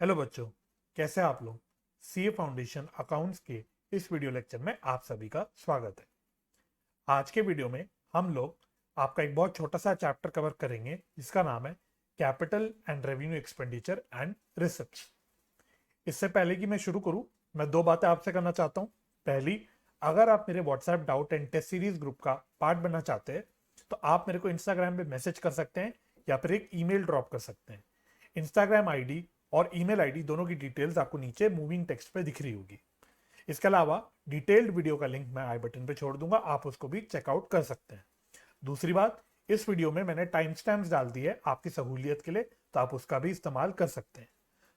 Hello बच्चों, कैसे हैं आप लोग। सीए फाउंडेशन अकाउंट्स के इस वीडियो लेक्चर में आप सभी का स्वागत है। आज के वीडियो में हम लोग आपका एक बहुत छोटा सा चैप्टर कवर करेंगे जिसका नाम है capital and revenue expenditure and receipts. इससे पहले कि मैं शुरू करूं, मैं दो बातें आपसे करना चाहता हूं। पहली, अगर आप मेरे WhatsApp doubt and test series group का पार्ट बनना चाहते हैं तो आप मेरे को इंस्टाग्राम पे मैसेज कर सकते हैं या फिर एक ईमेल ड्रॉप कर सकते हैं। इंस्टाग्राम आईडी और ईमेल आईडी दोनों की डिटेल्स आपको नीचे मूविंग टेक्स्ट पे दिख रही होगी। इसके अलावा डिटेल्ड वीडियो का लिंक मैं आई बटन पे छोड़ दूंगा, आप उसको भी चेकआउट कर सकते हैं। दूसरी बात, इस वीडियो में मैंने टाइम स्टैम्प्स डाल दी है आपकी सहूलियत के लिए, तो आप उसका भी इस्तेमाल कर सकते हैं।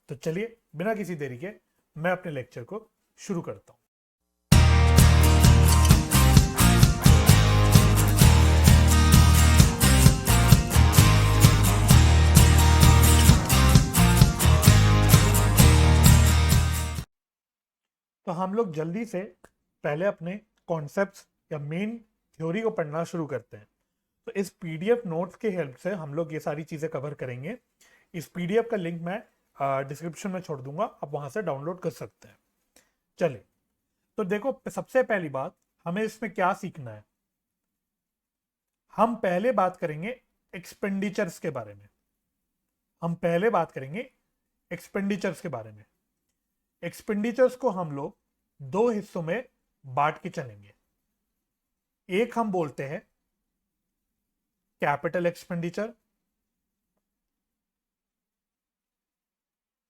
तो चलिए बिना किसी देरी के मैं अपने लेक्चर को शुरू करता हूं। तो हम लोग जल्दी से पहले अपने कॉन्सेप्ट्स या मेन थ्योरी को पढ़ना शुरू करते हैं। तो इस पीडीएफ नोट्स के हेल्प से हम लोग ये सारी चीज़ें कवर करेंगे। इस पीडीएफ का लिंक मैं डिस्क्रिप्शन में छोड़ दूंगा, आप वहां से डाउनलोड कर सकते हैं। चलिए, तो देखो, सबसे पहली बात हमें इसमें क्या सीखना है। हम पहले बात करेंगे एक्सपेंडिचर्स के बारे में। हम पहले बात करेंगे एक्सपेंडिचर्स के बारे में। एक्सपेंडिचर्स को हम लोग दो हिस्सों में बांट के चलेंगे। एक हम बोलते हैं कैपिटल एक्सपेंडिचर,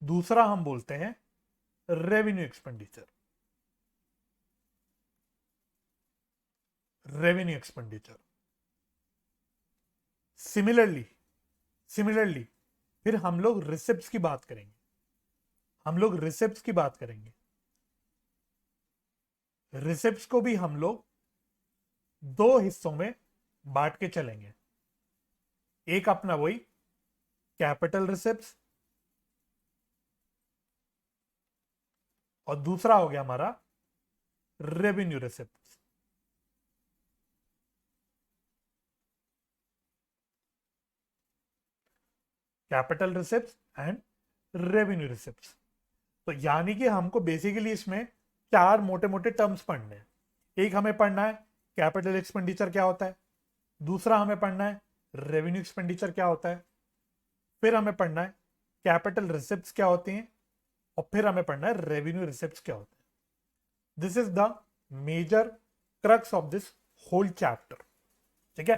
दूसरा हम बोलते हैं revenue expenditure. Revenue expenditure similarly फिर हम लोग रिसिप्ट्स की बात करेंगे। हम लोग रिसिप्ट्स की बात करेंगे। रिसिप्ट्स को भी हम लोग दो हिस्सों में बांट के चलेंगे। एक अपना वही कैपिटल रिसिप्ट्स और दूसरा हो गया हमारा revenue receipts. Capital receipts and revenue receipts. तो यानी कि हमको बेसिकली इसमें चार मोटे मोटे टर्म्स पढ़ने हैं। एक हमें पढ़ना है कैपिटल एक्सपेंडिचर क्या होता है, दूसरा हमें पढ़ना है रेवेन्यू एक्सपेंडिचर क्या होता है, फिर हमें पढ़ना है कैपिटल रिसिप्ट्स क्या होती हैं, और फिर हमें पढ़ना है रेवेन्यू रिसिप्ट्स क्या होते हैं। This is the major crux of this whole chapter. ठीक है,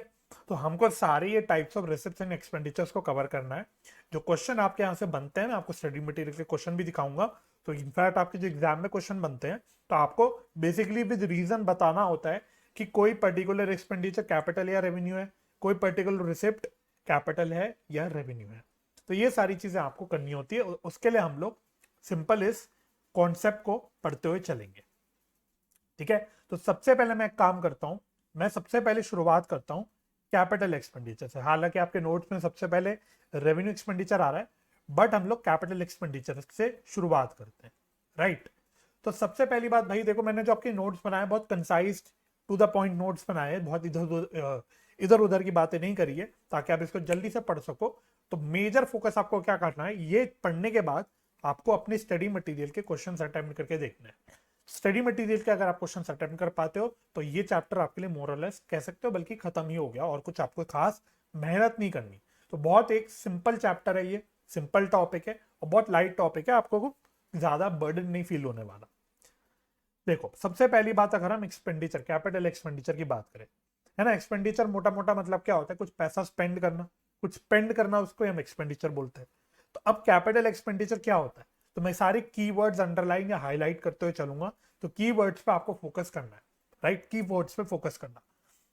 तो हमको सारे ये types of receipts and expenditures को कवर करना है। जो क्वेश्चन आपके यहाँ से बनते हैं, मैं आपको स्टडी मटेरियल के क्वेश्चन भी दिखाऊंगा। तो इनफैक्ट आपके जो एग्जाम में क्वेश्चन बनते हैं तो आपको बेसिकली विद रीजन बताना होता है कि कोई पर्टिकुलर एक्सपेंडिचर कैपिटल या रेवेन्यू है, कोई पर्टिकुलर रिसिप्ट कैपिटल है या रेवेन्यू है। तो ये सारी चीजें आपको करनी होती है। उसके लिए हम लोग सिंपल इस कॉन्सेप्ट को पढ़ते हुए चलेंगे। ठीक है, तो सबसे पहले मैं एक काम करता हूं, मैं सबसे पहले शुरुआत करता हूं कैपिटल एक्सपेंडिचर से। हालांकि आपके नोट्स में सबसे पहले रेवेन्यू एक्सपेंडिचर आ रहा है, बट हम लोग कैपिटल एक्सपेंडिचर से शुरुआत करते हैं। राइट, तो सबसे पहली बात भाई देखो, मैंने जो आपके नोट्स बनाए बहुत concise to the point notes बनाए हैं, बहुत इधर उधर की बातें नहीं करी है, ताकि आप इसको जल्दी से पढ़ सको। तो मेजर फोकस आपको क्या करना है, ये पढ़ने के बाद आपको अपनी स्टडी मटेरियल के क्वेश्चन अटेम्प्ट करके देखना है। स्टडी मटेरियल के अगर आप क्वेश्चन अटेम्प्ट कर पाते हो तो ये चैप्टर आपके लिए मोर और लेस कह सकते हो बल्कि खत्म ही हो गया, और कुछ आपको खास मेहनत नहीं करनी। तो बहुत एक सिंपल चैप्टर है, ये सिंपल टॉपिक है और बहुत लाइट टॉपिक है, आपको ज्यादा बर्डन नहीं फील होने वाला। देखो, सबसे पहली बात अगर हम एक्सपेंडिचर कैपिटल एक्सपेंडिचर की बात करें, है ना, एक्सपेंडिचर मोटा मोटा मतलब क्या होता है, कुछ पैसा स्पेंड करना, कुछ स्पेंड करना, उसको हम एक्सपेंडिचर बोलते हैं। तो अब कैपिटल एक्सपेंडिचर क्या होता है, तो मैं सारे कीवर्ड्स अंडरलाइन या हाईलाइट करते हुए चलूंगा। तो कीवर्ड्स पे आपको फोकस करना है, राइट, कीवर्ड्स पे फोकस करना।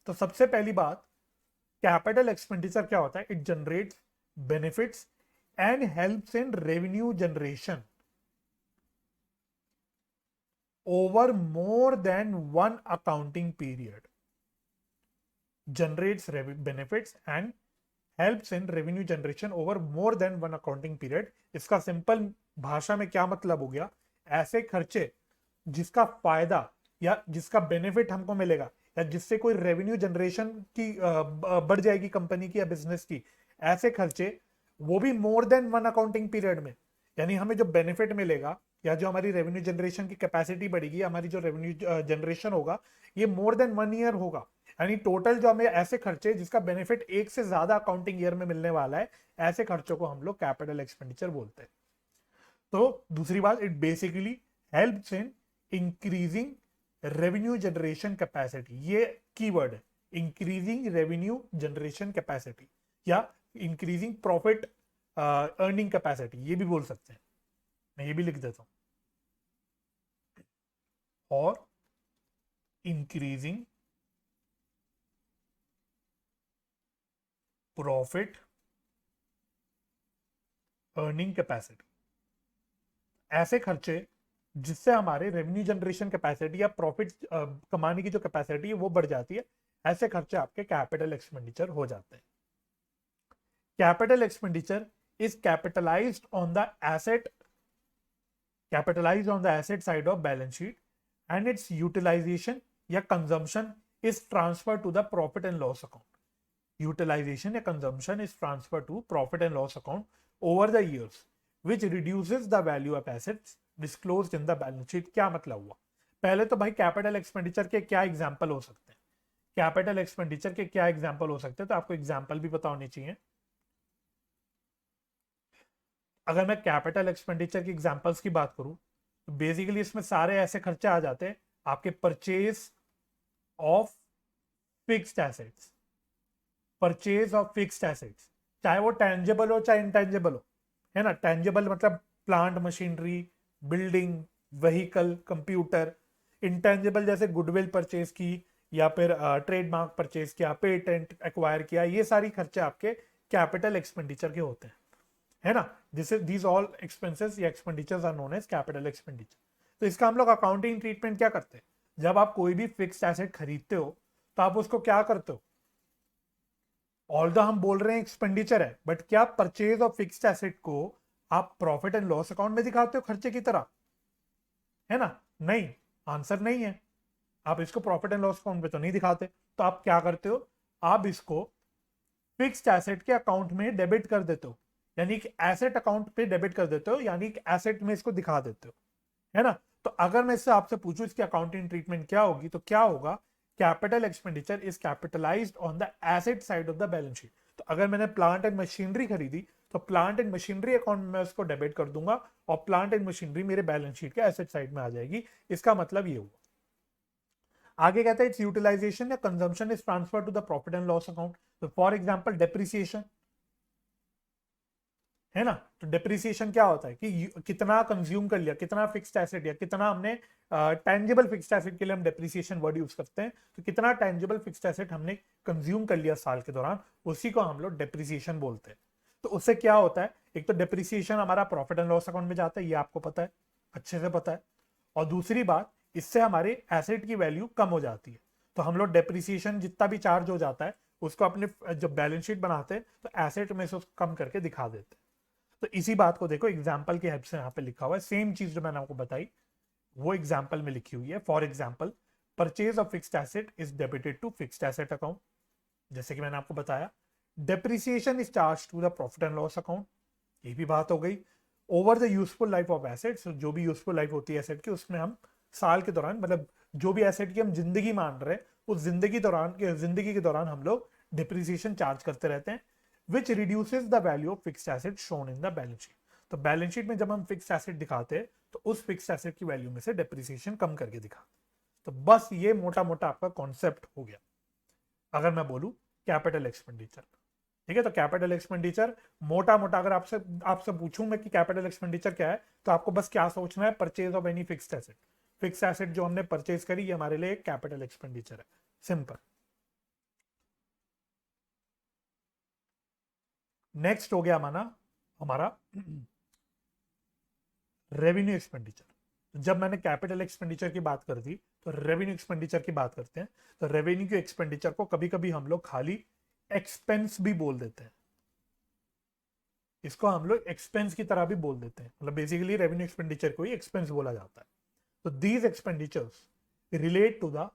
तो सबसे पहली बात, कैपिटल एक्सपेंडिचर क्या होता है, it generates benefits and helps in revenue generation over more than one accounting period, generates benefits and helps in revenue generation over more than one accounting period। इसका सिंपल भाषा में क्या मतलब हो गया, ऐसे खर्चे जिसका फायदा या जिसका बेनिफिट हमको मिलेगा या जिससे कोई रेवेन्यू जनरेशन की बढ़ जाएगी कंपनी की या बिजनेस की, ऐसे खर्चे, वो भी more than one accounting period में। यानी हमें जो बेनिफिट मिलेगा या जो हमारी रेवेन्यू जनरेशन की कैपेसिटी बढ़ेगी, हमारी जो रेवेन्यू जनरेशन होगा ये मोर देन 1 ईयर होगा। यानी टोटल जो हमें ऐसे खर्चे जिसका बेनिफिट एक से ज्यादा अकाउंटिंग ईयर में मिलने वाला है, ऐसे खर्चों को हम लोग कैपिटल एक्सपेंडिचर बोलते हैं। तो दूसरी बात, it basically helps in increasing revenue generation capacity, ये कीवर्ड है, इंक्रीजिंग रेवेन्यू जनरेशन कैपेसिटी या इंक्रीजिंग प्रॉफिट अर्निंग कैपेसिटी, ये भी बोल सकते हैं। मैं ये भी लिख देता हूं, और इंक्रीजिंग प्रॉफिट अर्निंग कैपेसिटी, ऐसे खर्चे जिससे हमारे रेवेन्यू जनरेशन कैपेसिटी या प्रॉफिट कमाने की जो कैपेसिटी है वो बढ़ जाती है, ऐसे खर्चे आपके कैपिटल एक्सपेंडिचर हो जाते हैं। Capital expenditure is capitalised on the asset, capitalized on the asset side of balance sheet, and its utilization या consumption is transferred to the profit and loss account. Utilization या consumption is transferred to profit and loss account over the years, which reduces the value of assets disclosed in the balance sheet. क्या मतलब हुआ? पहले तो भाई capital expenditure के क्या example हो सकते हैं, कैपिटल एक्सपेंडिचर के क्या एग्जाम्पल हो सकते हैं, तो आपको एग्जाम्पल भी पता होनी चाहिए। अगर मैं कैपिटल एक्सपेंडिचर की एग्जांपल्स की बात करूं तो बेसिकली इसमें सारे ऐसे खर्चे आ जाते हैं, आपके purchase of fixed assets, purchase of fixed assets, चाहे वो टेंजेबल हो चाहे इनटेंजेबल हो, है ना। टेंजेबल मतलब plant machinery, building, vehicle, computer. Intangible जैसे गुडविल परचेज की या फिर ट्रेडमार्क परचेज किया, पेटेंट एक्वायर किया, ये सारी खर्चे आपके कैपिटल एक्सपेंडिचर के होते हैं, है ना। दीज ऑल एक्सपेंसेस या expenditures are known as capital expenditure. तो इसका हम लोग अकाउंटिंग ट्रीटमेंट क्या करते हैं, जब आप कोई भी फिक्स्ड एसेट खरीदते हो तो आप उसको क्या करते हो, ऑल्दो हम बोल रहे हैं एक्सपेंडिचर है, बट क्या परचेज ऑफ फिक्स्ड एसेट को आप प्रॉफिट एंड लॉस अकाउंट में दिखाते हो खर्चे की तरह, है ना। नहीं, आंसर नहीं है। आप इसको प्रॉफिट एंड लॉस अकाउंट में तो नहीं दिखाते, तो आप क्या करते हो, आप इसको फिक्स्ड एसेट के अकाउंट में डेबिट कर देते हो, यानी कि एसेट अकाउंट पे डेबिट कर देते हो, यानी कि एसेट में इसको दिखा देते हो, है ना। तो अगर मैं इससे आपसे पूछूं इसकी अकाउंटिंग ट्रीटमेंट क्या होगी, तो क्या होगा, capital expenditure is capitalised on the asset side of the balance sheet. तो अगर मैंने प्लांट एंड मशीनरी खरीदी तो प्लांट एंड मशीनरी अकाउंट में उसको डेबिट कर दूंगा और प्लांट एंड मशीनरी मेरे बैलेंस शीट के एसेट साइड में आ जाएगी। इसका मतलब ये हुआ। आगे कहता है इट्स यूटिलाइजेशन या consumption is transfer to the profit and loss account. तो फॉर एग्जांपल डेप्रिसिएशन, है ना। तो डेप्रिसिएशन क्या होता है कि कितना कंज्यूम कर लिया, कितना फिक्स्ड एसेट या कितना हमने टेंजिबल फिक्स्ड एसेट के लिए हम डेप्रिसिएशन वर्ड यूज करते हैं, तो कितना टेंजिबल फिक्स्ड एसेट हमने कंज्यूम कर लिया साल के दौरान, उसी को हम लोग डेप्रिसिएशन बोलते हैं। तो उससे क्या होता है, एक तो डेप्रिसिएशन हमारा प्रॉफिट एंड लॉस अकाउंट में जाता है, ये आपको पता है, अच्छे से पता है। और दूसरी बात, इससे हमारे एसेट की वैल्यू कम हो जाती है। तो हम लोग डेप्रिसिएशन जितना भी चार्ज हो जाता है उसको अपने जब बैलेंस शीट बनाते हैं तो एसेट में से उसको कम करके दिखा देते हैं। तो इसी बात को देखो एग्जाम्पल की हेल्प से यहाँ पे लिखा हुआ है, सेम चीज जो मैंने आपको बताई वो एग्जाम्पल में लिखी हुई है। For example, purchase of fixed asset is debited to fixed asset account, जैसे कि मैंने आपको बताया। Depreciation is charge to the profit and loss account, ये भी बात हो गई। Over the useful life of assets, जो भी यूजफुल लाइफ होती है एसेट की, उसमें हम साल के दौरान, मतलब जो भी एसेट की हम जिंदगी मान रहे हैं उस जिंदगी के दौरान हम लोग डिप्रिसिएशन चार्ज करते रहते हैं, which reduces the value of fixed asset shown in the balance sheet। तो बैलेंस शीट में जब हम फिक्स्ड एसेट दिखाते हैं तो उस फिक्स्ड एसेट की वैल्यू में से डेप्रिसिएशन कम करके दिखाते हैं। तो बस ये मोटा मोटा आपका कॉन्सेप्ट हो गया अगर मैं बोलूं कैपिटल एक्सपेंडिचर। ठीक है, तो कैपिटल एक्सपेंडिचर मोटा मोटा अगर आपसे पूछूं मैं कि कैपिटल एक्सपेंडिचर क्या है, तो आपको बस क्या सोचना है, purchase of any fixed asset. Fixed asset जो हमने परचेज करी ये हमारे लिए कैपिटल एक्सपेंडिचर है, सिंपल। नेक्स्ट हो गया हमारा रेवेन्यू एक्सपेंडिचर। जब मैंने कैपिटल एक्सपेंडिचर की बात कर दी तो रेवेन्यू एक्सपेंडिचर की बात करते हैं। तो रेवेन्यू के एक्सपेंडिचर को कभी कभी हम लोग खाली एक्सपेंस भी बोल देते हैं, इसको हम लोग एक्सपेंस की तरह भी बोल देते हैं, मतलब बेसिकली रेवेन्यू एक्सपेंडिचर को ही एक्सपेंस बोला जाता है। तो these expenditures relate to the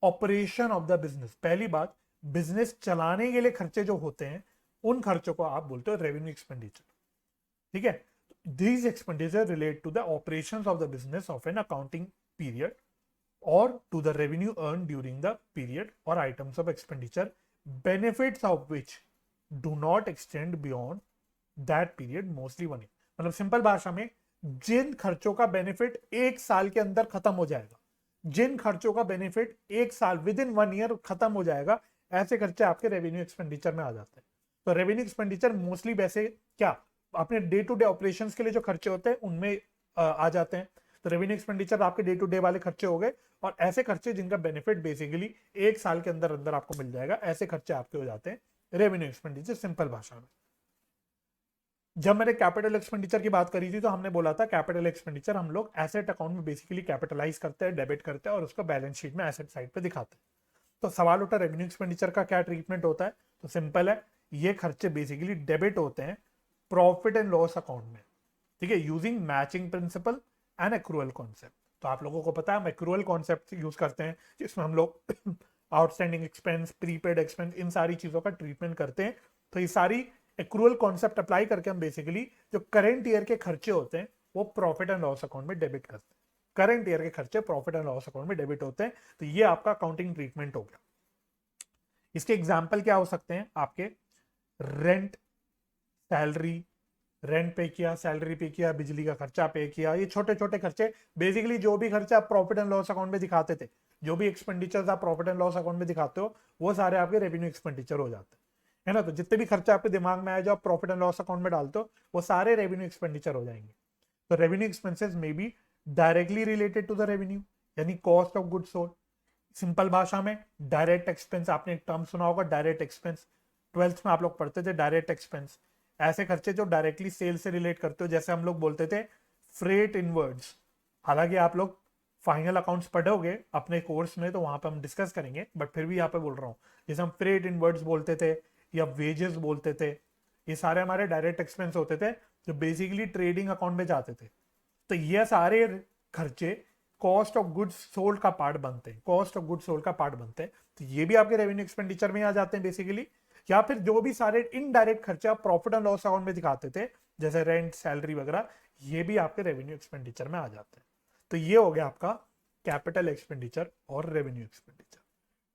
operation of the business. पहली बात, बिजनेस चलाने के लिए खर्चे जो होते हैं उन खर्चों को आप बोलते हो रेवेन्यू एक्सपेंडिचर। ठीक है, तो these expenditure relate to the operations of the business of an accounting period or to the revenue earned during the period or items of expenditure, benefits of which do not extend beyond that period, mostly 1 year. मतलब simple भाषा में जिन खर्चों का benefit 1 साल के अंदर खत्म हो जाएगा, जिन खर्चों का बेनिफिट 1 साल विद इन 1 ईयर खत्म हो जाएगा, ऐसे खर्चे आपके रेवेन्यू एक्सपेंडिचर में आ जाते हैं। तो रेवेन्यू एक्सपेंडिचर मोस्टली वैसे क्या अपने डे टू डे ऑपरेशंस के लिए जो खर्चे होते हैं उनमें आ जाते हैं। तो रेवेन्यू एक्सपेंडिचर आपके डे टू डे वाले खर्चे हो गए, और ऐसे खर्चे जिनका बेनिफिट बेसिकली 1 साल के अंदर अंदर आपको मिल जाएगा, ऐसे खर्चे आपके हो जाते हैं रेवेन्यू एक्सपेंडिचर सिंपल भाषा में। जब मैंने कैपिटल एक्सपेंडिचर की बात करी थी तो हमने बोला था कैपिटल एक्सपेंडिचर हम लोग एसेट अकाउंट में बेसिकली कैपिटलाइज करते हैं, डेबिट करते हैं और उसको बैलेंस शीट में एसेट साइड पे दिखाते हैं। तो सवाल उठा रेवेन्यू एक्सपेंडिचर का क्या ट्रीटमेंट होता है, तो सिंपल है, ये खर्चे बेसिकली डेबिट होते हैं प्रॉफिट एंड लॉस अकाउंट में, ठीक है, using matching principal and accrual concept. तो आप लोगों को पता है हम एक्रूअल कॉन्सेप्ट यूज करते हैं, जिसमें हम लोग आउटस्टैंडिंग एक्सपेंस, प्रीपेड एक्सपेंस, इन सारी चीजों का ट्रीटमेंट करते हैं। तो ये सारी एक्रूअल कॉन्सेप्ट अप्लाई करके हम बेसिकली जो करंट ईयर के खर्चे होते हैं वो प्रॉफिट एंड लॉस अकाउंट में डेबिट करते हैं। करंट ईयर के खर्चे प्रॉफिट एंड लॉस अकाउंट में डेबिट होते हैं। तो ये आपका अकाउंटिंग ट्रीटमेंट हो गया। इसके एग्जाम्पल क्या हो सकते हैं आपके, रेंट, सैलरी, रेंट पे किया, सैलरी पे किया, बिजली का खर्चा पे किया, ये छोटे छोटे खर्चे बेसिकली जो भी खर्चे आप प्रॉफिट एंड लॉस अकाउंट में दिखाते थे, जो भी एक्सपेंडिचर्स आप प्रॉफिट एंड लॉस अकाउंट में दिखाते हो वो सारे आपके रेवेन्यू एक्सपेंडिचर हो जाते हैं, है ना। तो जितने भी खर्चे आपके दिमाग में आए जो आप प्रॉफिट एंड लॉस अकाउंट में डालते हो वो सारे रेवेन्यू एक्सपेंडिचर हो जाएंगे। तो revenue expenses may be directly related to the revenue, यानी cost of goods sold. Simple भाषा में डायरेक्ट एक्सपेंस, आपने एक टर्म सुना होगा डायरेक्ट एक्सपेंस, 12th में आप लोग पढ़ते थे डायरेक्ट एक्सपेंस। ऐसे खर्चे जो डायरेक्टली सेल से रिलेट करते हो, जैसे हम लोग बोलते थे फ्रेट इनवर्ड्स। हालांकि आप लोग फाइनल अकाउंट्स पढ़ोगे अपने कोर्स में तो वहां पे हम डिस्कस करेंगे, बट फिर भी यहाँ पे बोल रहा हूँ, जैसे हम फ्रेट इनवर्ड्स बोलते थे या वेजेस बोलते थे, ये सारे हमारे डायरेक्ट एक्सपेंस होते थे जो बेसिकली ट्रेडिंग अकाउंट में जाते थे। तो ये सारे खर्चे कॉस्ट ऑफ गुड्स सोल्ड का पार्ट बनते हैं, कॉस्ट ऑफ गुड्स सोल्ड का पार्ट बनते हैं। तो ये भी आपके रेवेन्यू एक्सपेंडिचर में आ जाते हैं बेसिकली। या फिर जो भी सारे इनडायरेक्ट खर्चे आप प्रॉफिट एंड लॉस अकाउंट में दिखाते थे, जैसे रेंट, सैलरी वगैरह, ये भी आपके रेवेन्यू एक्सपेंडिचर में आ जाते हैं। तो ये हो गया आपका कैपिटल एक्सपेंडिचर और रेवेन्यू एक्सपेंडिचर,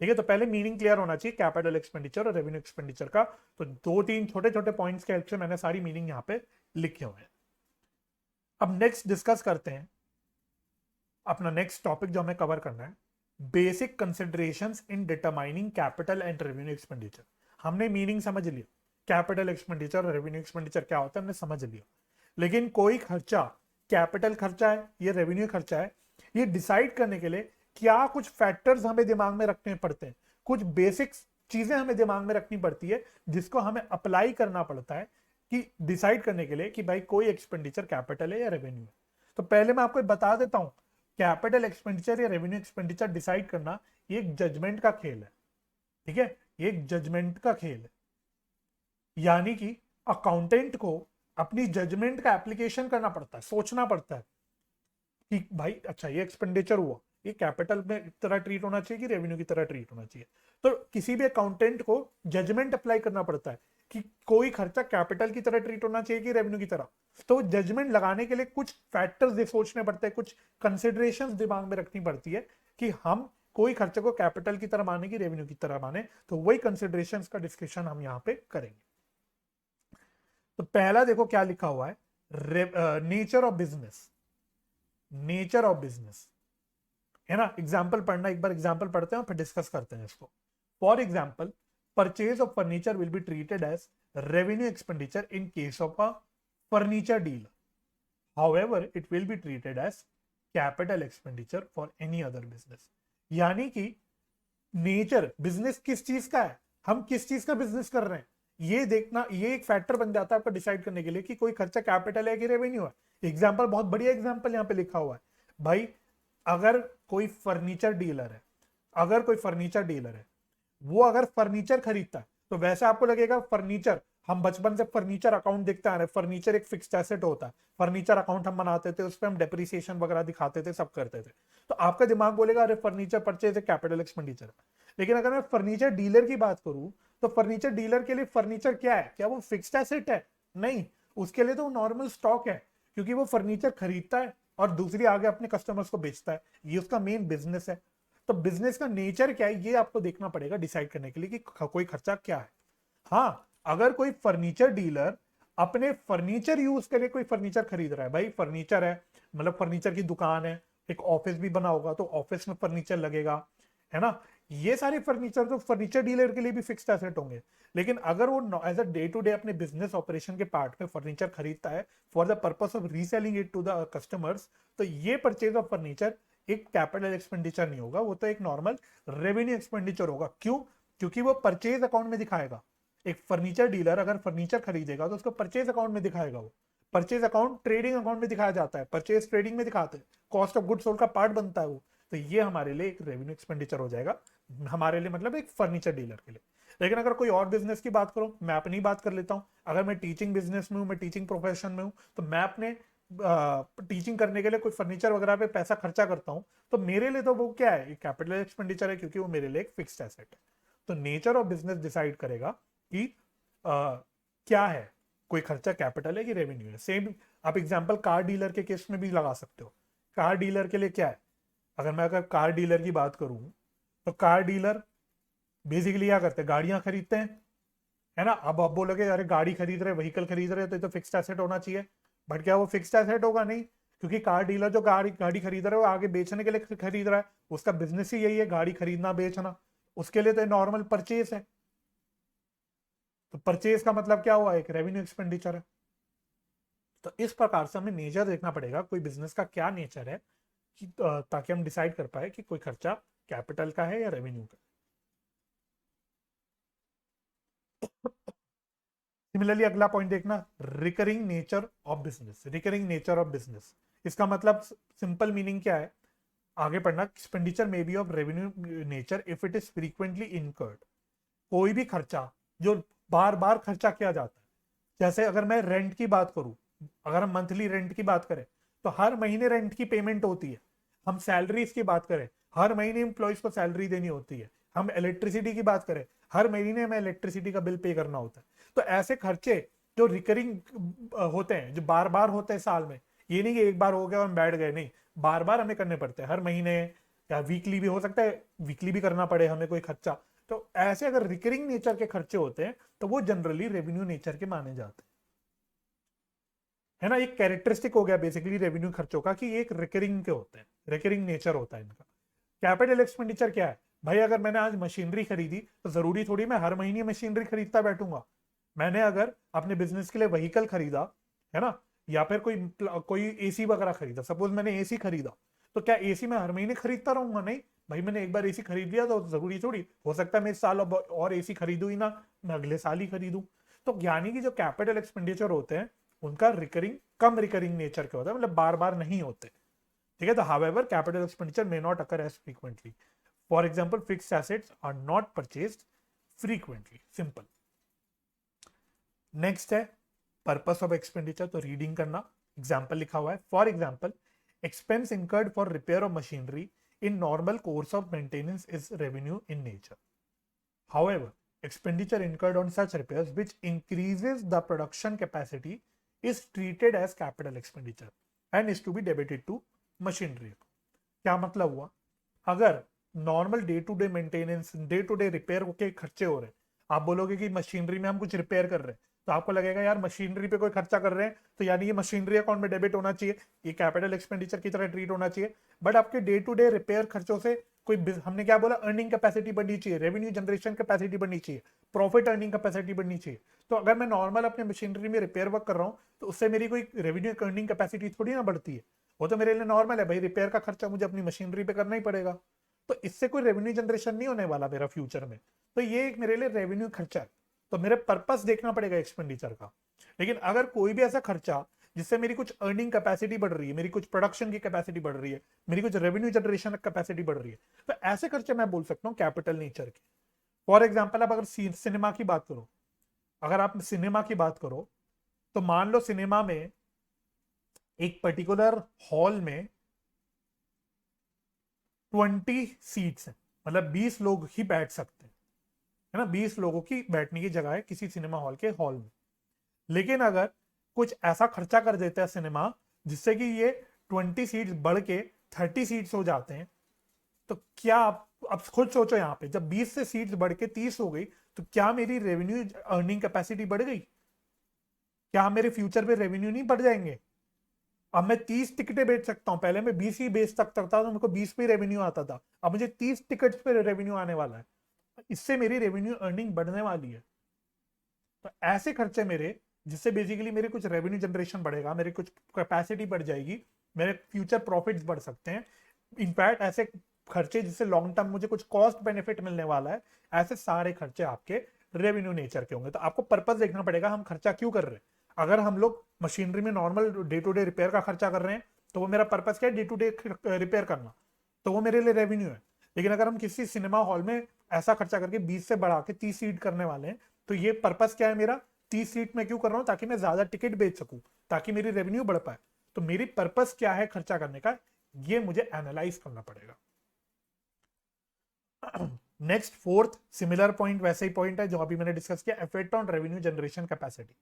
ठीक है। तो पहले मीनिंग क्लियर होना चाहिए कैपिटल एक्सपेंडिचर और रेवेन्यू एक्सपेंडिचर का। तो 2-3 छोटे छोटे पॉइंट्स के हेल्प से मैंने सारी मीनिंग यहाँ पे लिखे हुए हैं। अब नेक्स्ट डिस्कस करते हैं अपना नेक्स्ट टॉपिक जो हमें कवर करना है, basic considerations in determining capital and revenue expenditure. हमने मीनिंग समझ लिया, कैपिटल एक्सपेंडिचर और रेवेन्यू एक्सपेंडिचर क्या होता है हमने समझ लिया, लेकिन कोई खर्चा कैपिटल खर्चा है, ये रेवेन्यू खर्चा है, ये डिसाइड करने के लिए क्या कुछ फैक्टर्स हमें दिमाग में रखने पड़ते हैं, कुछ बेसिक चीजें हमें दिमाग में रखनी पड़ती है जिसको हमें अप्लाई करना पड़ता है कि डिसाइड करने के लिए कि भाई कोई एक्सपेंडिचर कैपिटल है या रेवेन्यू है। तो पहले मैं आपको बता देता हूं, कैपिटल एक्सपेंडिचर या रेवेन्यू एक्सपेंडिचर डिसाइड करना ये एक जजमेंट का खेल है, ठीक है, ये एक जजमेंट का खेल है। यानी कि अकाउंटेंट को अपनी जजमेंट का एप्लीकेशन करना पड़ता है, सोचना पड़ता है कि भाई अच्छा ये एक्सपेंडिचर हुआ, ये कैपिटल में की तरह ट्रीट होना चाहिए कि रेवेन्यू की तरह ट्रीट होना चाहिए। तो किसी भी अकाउंटेंट को जजमेंट अप्लाई करना पड़ता है कि कोई खर्चा कैपिटल की तरह ट्रीट होना चाहिए कि रेवेन्यू की तरह। तो जजमेंट लगाने के लिए कुछ फैक्टर्स सोचने पड़ते हैं, कुछ कंसिडरेशंस दिमाग में रखनी पड़ती है कि हम कोई खर्चे को कैपिटल की तरह माने कि रेवेन्यू की तरह माने। तो वही कंसिडरेशंस का डिस्कशन हम यहाँ पे करेंगे। तो पहला देखो क्या लिखा हुआ है, nature of business, nature of business, है ना। एग्जाम्पल पढ़ना, एक बार एग्जाम्पल पढ़ते हैं फिर डिस्कस करते हैं इसको। For example, purchase of furniture will be treated as revenue expenditure in case of a furniture deal, however it will be treated as capital expenditure for any other business. यानी कि nature, business किस चीज का है, हम किस चीज का बिजनेस कर रहे हैं, ये देखना, ये एक फैक्टर बन जाता है आपका डिसाइड करने के लिए कि कोई खर्चा कैपिटल है कि रेवेन्यू है। एग्जाम्पल, बहुत बढ़िया एग्जाम्पल यहाँ पे लिखा हुआ है भाई, अगर कोई फर्नीचर डीलर है, अगर कोई फर्नीचर डीलर है, वो अगर फर्नीचर खरीदता है तो वैसे आपको लगेगा फर्नीचर, हम बचपन से फर्नीचर अकाउंट देखते आ रहे हैं, फर्नीचर एक फिक्स्ड एसेट होता है, फर्नीचर अकाउंट हम बनाते थे, उस पर हम डेप्रिसिएशन वगैरह दिखाते थे, सब करते थे। तो आपका दिमाग बोलेगा अरे फर्नीचर परचेज है, कैपिटल एक्सपेंडिचर। लेकिन अगर मैं फर्नीचर डीलर की बात करूं तो फर्नीचर डीलर के लिए फर्नीचर क्या है, क्या वो फिक्स्ड एसेट है? नहीं, उसके लिए तो नॉर्मल स्टॉक है। क्योंकि वो फर्नीचर खरीदता है और दूसरी आगे अपने कस्टमर्स को बेचता है, ये उसका मेन बिजनेस है। तो बिजनेस का नेचर क्या है ये आपको देखना पड़ेगा डिसाइड करने के लिए कि कोई खर्चा क्या है। हाँ, अगर कोई फर्नीचर डीलर अपने फर्नीचर यूज के लिए कोई फर्नीचर खरीद रहा है, भाई फर्नीचर है मतलब फर्नीचर की दुकान है, एक ऑफिस भी बना होगा तो ऑफिस में फर्नीचर लगेगा, है ना, ये सारे फर्नीचर तो फर्नीचर डीलर के लिए भी फिक्स्ड एसेट होंगे। लेकिन अगर वो as a day to day अपने बिजनेस ऑपरेशन के पार्ट में फर्नीचर खरीदता है for the purpose of reselling it to the customers, तो ये परचेज ऑफ फर्नीचर एक कैपिटल एक्सपेंडिचर नहीं होगा, वो तो एक नॉर्मल रेवेन्यू एक्सपेंडिचर होगा। क्यों? क्योंकि वो परचेज अकाउंट में दिखाएगा। एक फर्नीचर डीलर अगर फर्नीचर खरीदेगा तो उसको परचेज अकाउंट में दिखाएगा। वो परचेज अकाउंट ट्रेडिंग अकाउंट में दिखाया जाता है, परचेज ट्रेडिंग में दिखाते हैं, कॉस्ट ऑफ गुड्स सोल्ड का पार्ट बनता है वो। तो ये हमारे लिए एक रेवेन्यू एक्सपेंडिचर हो जाएगा, हमारे लिए मतलब एक फर्नीचर डीलर के लिए। लेकिन अगर कोई और बिजनेस की बात करो, मैं अपनी बात कर लेता हूँ, अगर मैं टीचिंग बिजनेस में हूँ, मैं टीचिंग प्रोफेशन में हूँ, तो मैं अपने टीचिंग करने के लिए कोई फर्नीचर वगैरह पे पैसा खर्चा करता हूँ, तो मेरे लिए तो वो क्या है, एक कैपिटल एक्सपेंडिचर है, क्योंकि वो मेरे लिए एक फिक्स्ड एसेट है। तो नेचर ऑफ बिजनेस डिसाइड करेगा कि क्या है, कोई खर्चा कैपिटल है कि रेवेन्यू है। सेम आप एग्जांपल कार डीलर के केस में भी लगा सकते हो। कार डीलर के लिए क्या है, अगर कार डीलर की बात करूं, तो कार डीलर बेसिकली क्या करते हैं, गाड़ियां खरीदते हैं, है ना। अब आप बोलोगे अरे गाड़ी खरीद रहे, व्हीकल खरीद रहे, तो ये तो फिक्स्ड एसेट होना चाहिए। बट क्या वो फिक्स्ड एसेट होगा? नहीं, क्योंकि कार डीलर जो गाड़ी गाड़ी खरीद रहा है वो आगे बेचने के लिए खरीद रहा है, उसका बिजनेस ही यही है, गाड़ी खरीदना बेचना। उसके लिए तो नॉर्मल परचेज है। तो परचेज का मतलब क्या हुआ, एक रेवेन्यू एक्सपेंडिचर है। तो इस प्रकार से हमें नेचर देखना पड़ेगा कोई बिजनेस का क्या नेचर है, कि ताकि हम डिसाइड कर पाए कि कोई खर्चा कैपिटल का है या रेवेन्यू का। सिमिलरली अगला पॉइंट देखना, recurring nature of business. Recurring nature of business, इसका मतलब सिंपल मीनिंग क्या है, आगे पढ़ना, expenditure may be of revenue nature if it is frequently incurred. कोई भी खर्चा जो बार बार खर्चा किया जाता है, जैसे अगर मैं रेंट की बात करूं, अगर हम मंथली रेंट की बात करें तो हर महीने रेंट की पेमेंट होती है। हम सैलरीज की बात करें, हर महीने एम्प्लॉयज को सैलरी देनी होती है। हम इलेक्ट्रिसिटी की बात करें, हर महीने हमें इलेक्ट्रिसिटी का बिल पे करना होता है। तो ऐसे खर्चे जो रिकरिंग होते हैं, जो बार बार होते हैं साल में, ये नहीं कि एक बार हो गया और हम बैठ गए, नहीं, बार बार हमें करने पड़ते हैं, हर महीने या वीकली भी हो सकता है, वीकली भी करना पड़े हमें कोई खर्चा। तो ऐसे अगर रिकरिंग नेचर के खर्चे होते हैं तो वो जनरली रेवेन्यू नेचर के माने जाते हैं, है ना। एक कैरेक्टरिस्टिक हो गया बेसिकली रेवेन्यू खर्चों का कि ये एक रिकरिंग के होते हैं, रिकरिंग नेचर होता है इनका। कैपिटल एक्सपेंडिचर क्या है, भाई अगर मैंने आज मशीनरी खरीदी तो जरूरी थोड़ी मैं हर महीने मशीनरी खरीदता बैठूंगा। मैंने अगर अपने बिजनेस के लिए व्हीकल खरीदा, है ना, या फिर कोई कोई एसी वगैरह खरीदा, सपोज मैंने एसी खरीदा, तो क्या एसी मैं हर महीने खरीदता रहूंगा? नहीं भाई, मैंने एक बार एसी खरीद लिया तो जरूरी थोड़ी हो सकता है मैं इस साल और एसी खरीदू ही ना, मैं अगले साल ही खरीदूं। तो यानी कि जो कैपिटल एक्सपेंडिचर होते हैं उनका रिकरिंग, कम रिकरिंग नेचर के होता है, मतलब बार बार नहीं होते, ठीक है। तो however capital expenditure may not occur as frequently. For example fixed assets are not purchased frequently, simple. Next है पर्पस ऑफ एक्सपेंडिचर, तो रीडिंग करना, एग्जाम्पल लिखा हुआ है, for example expense incurred for repair of machinery in normal course of maintenance is revenue in nature. However, expenditure incurred on such repairs which increases the production capacity is treated as capital expenditure and is to be debited to machinery. क्या मतलब हुआ, अगर normal day to day maintenance, day to day repair के खर्चे हो रहे हैं, आप बोलोगे कि मशीनरी में हम कुछ रिपेयर कर रहे हैं, तो आपको लगेगा यार मशीनरी पे कोई खर्चा कर रहे हैं तो यानी ये मशीनरी अकाउंट में डेबिट होना चाहिए, ये कैपिटल एक्सपेंडिचर की तरह ट्रीट होना चाहिए। बट आपके डे टू डे रिपेयर खर्चों से कोई हमने क्या बोला, अर्निंग कैपेसिटी बढ़नी चाहिए, रेवेन्यू जनरेशन कैपेसिटी बढ़नी चाहिए, प्रॉफिट अर्निंग कैपेसिटी बढ़नी चाहिए। तो अगर मैं नॉर्मल अपने मशीनरी में रिपेयर वर्क कर रहा हूँ तो उससे मेरी कोई रेवेन्यू अर्निंग कैपेसिटी थोड़ी ना बढ़ती है, वो तो मेरे लिए नॉर्मल है, भाई रिपेयर का खर्चा मुझे अपनी मशीनरी पे करना ही पड़ेगा। तो इससे कोई रेवेन्यू जनरेशन नहीं होने वाला मेरा फ्यूचर में, तो ये एक मेरे लिए रेवेन्यू खर्चा है। तो मेरे पर्पस देखना पड़ेगा एक्सपेंडिचर का। लेकिन अगर कोई भी ऐसा खर्चा जिससे मेरी कुछ अर्निंग कैपेसिटी बढ़ रही है, मेरी कुछ प्रोडक्शन की कैपेसिटी बढ़ रही है, मेरी कुछ रेवेन्यू जनरेशन कैपेसिटी बढ़ रही है, तो ऐसे खर्चे मैं बोल सकता हूँ कैपिटल नेचर के। फॉर एग्जाम्पल आप अगर सिनेमा की बात करो, अगर आप सिनेमा की बात करो तो मान लो सिनेमा में एक पर्टिकुलर हॉल में 20 सीट्स हैं, मतलब 20 लोग ही बैठ सकते हैं, है ना, 20 लोगों की बैठने की जगह है किसी सिनेमा हॉल के हॉल में। लेकिन अगर कुछ ऐसा खर्चा कर देता है सिनेमा जिससे कि ये 20 सीट्स बढ़ के 30 सीट्स हो जाते हैं, तो क्या आप अब खुद सोचो, यहाँ पे जब 20 से सीट्स बढ़ के 30 हो गई तो क्या मेरी रेवेन्यू अर्निंग कैपेसिटी बढ़ गई? क्या मेरे फ्यूचर में रेवेन्यू नहीं बढ़ जाएंगे? अब मैं 30 टिकटें बेच सकता हूं, पहले मैं 20 ही बेच सकता था तो मेरे को 20 पे रेवेन्यू आता था, अब मुझे 30 टिकट्स पे रेवेन्यू आने वाला है, इससे मेरी रेवेन्यू अर्निंग बढ़ने वाली है। तो ऐसे खर्चे मेरे, जिससे बेसिकली मेरे कुछ रेवेन्यू जनरेशन बढ़ेगा, मेरे कुछ कैपेसिटी बढ़ जाएगी, मेरे फ्यूचर प्रॉफिट्स बढ़ सकते हैं। इनफैक्ट ऐसे खर्चे जिससे लॉन्ग टर्म मुझे कुछ कॉस्ट बेनिफिट मिलने वाला है, ऐसे सारे खर्चे आपके रेवेन्यू नेचर के होंगे। तो आपको पर्पस देखना पड़ेगा हम खर्चा क्यों कर रहे हैं। अगर हम लोग मशीनरी में normal day to day repair का खर्चा कर रहे हैं तो वो मेरा पर्पस क्या है, डे टू डे रिपेयर करना, तो वो मेरे लिए रेवेन्यू है। लेकिन अगर हम किसी सिनेमा हॉल में ऐसा खर्चा करके 20 से बढ़ा के 30 सीट करने वाले हैं, तो ये पर्पस क्या है मेरा, 30 सीट में क्यों कर रहा हूं, ताकि मैं ज्यादा टिकट बेच सकूं, ताकि मेरी रेवेन्यू बढ़ पाए। तो मेरी पर्पस क्या है खर्चा करने का, ये मुझे एनालाइज करना पड़ेगा। नेक्स्ट फोर्थ सिमिलर पॉइंट वैसे ही पॉइंट है जो अभी मैंने डिस्कस किया, effect on revenue generation capacity.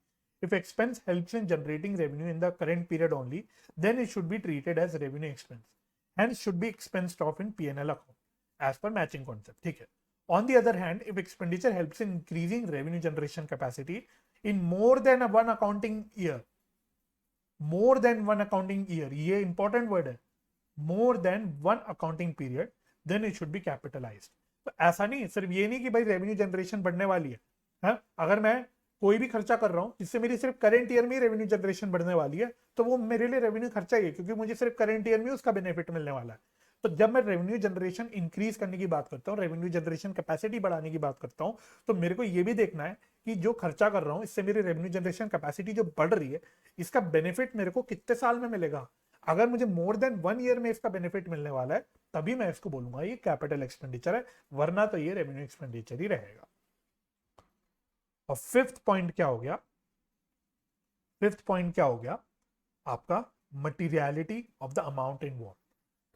If expense helps in generating revenue in the current period only, then it should be treated as revenue expense. Hence should be expensed off in P&L account as per matching concept. ठीक है. On the other hand, if expenditure helps in increasing revenue generation capacity in more than one accounting year, ये important word है, more than one accounting period, then it should be capitalized. तो ऐसा नहीं, सिर्फ ये नहीं कि भाई रेवेन्यू जनरेशन बढ़ने वाली है, हाँ? अगर मैं कोई भी खर्चा कर रहा हूं जिससे मेरी सिर्फ करंट ईयर में ही रेवेन्यू जनरेशन बढ़ने वाली है, तो वो मेरे लिए रेवेन्यू खर्चा ही है, क्योंकि मुझे सिर्फ करंट ईयर में उसका बेनिफिट मिलने वाला है। तो जब मैं रेवेन्यू जनरेशन इंक्रीज करने की बात करता हूँ, रेवेन्यू जनरेशन कैपेसिटी बढ़ाने की बात करता हूँ, तो मेरे को ये भी देखना है कि जो खर्चा कर रहा हूँ इससे मेरी रेवेन्यू जनरेशन कैपेसिटी जो बढ़ रही है, इसका बेनिफिट मेरे को कितने साल में मिलेगा। अगर मुझे मोर देन 1 ईयर में इसका बेनिफिट मिलने वाला है, तभी मैं इसको बोलूंगा ये कैपिटल एक्सपेंडिचर है, वरना तो ये रेवेन्यू एक्सपेंडिचर ही रहेगा। और फिफ्थ पॉइंट क्या हो गया, आपका materiality of the amount involve,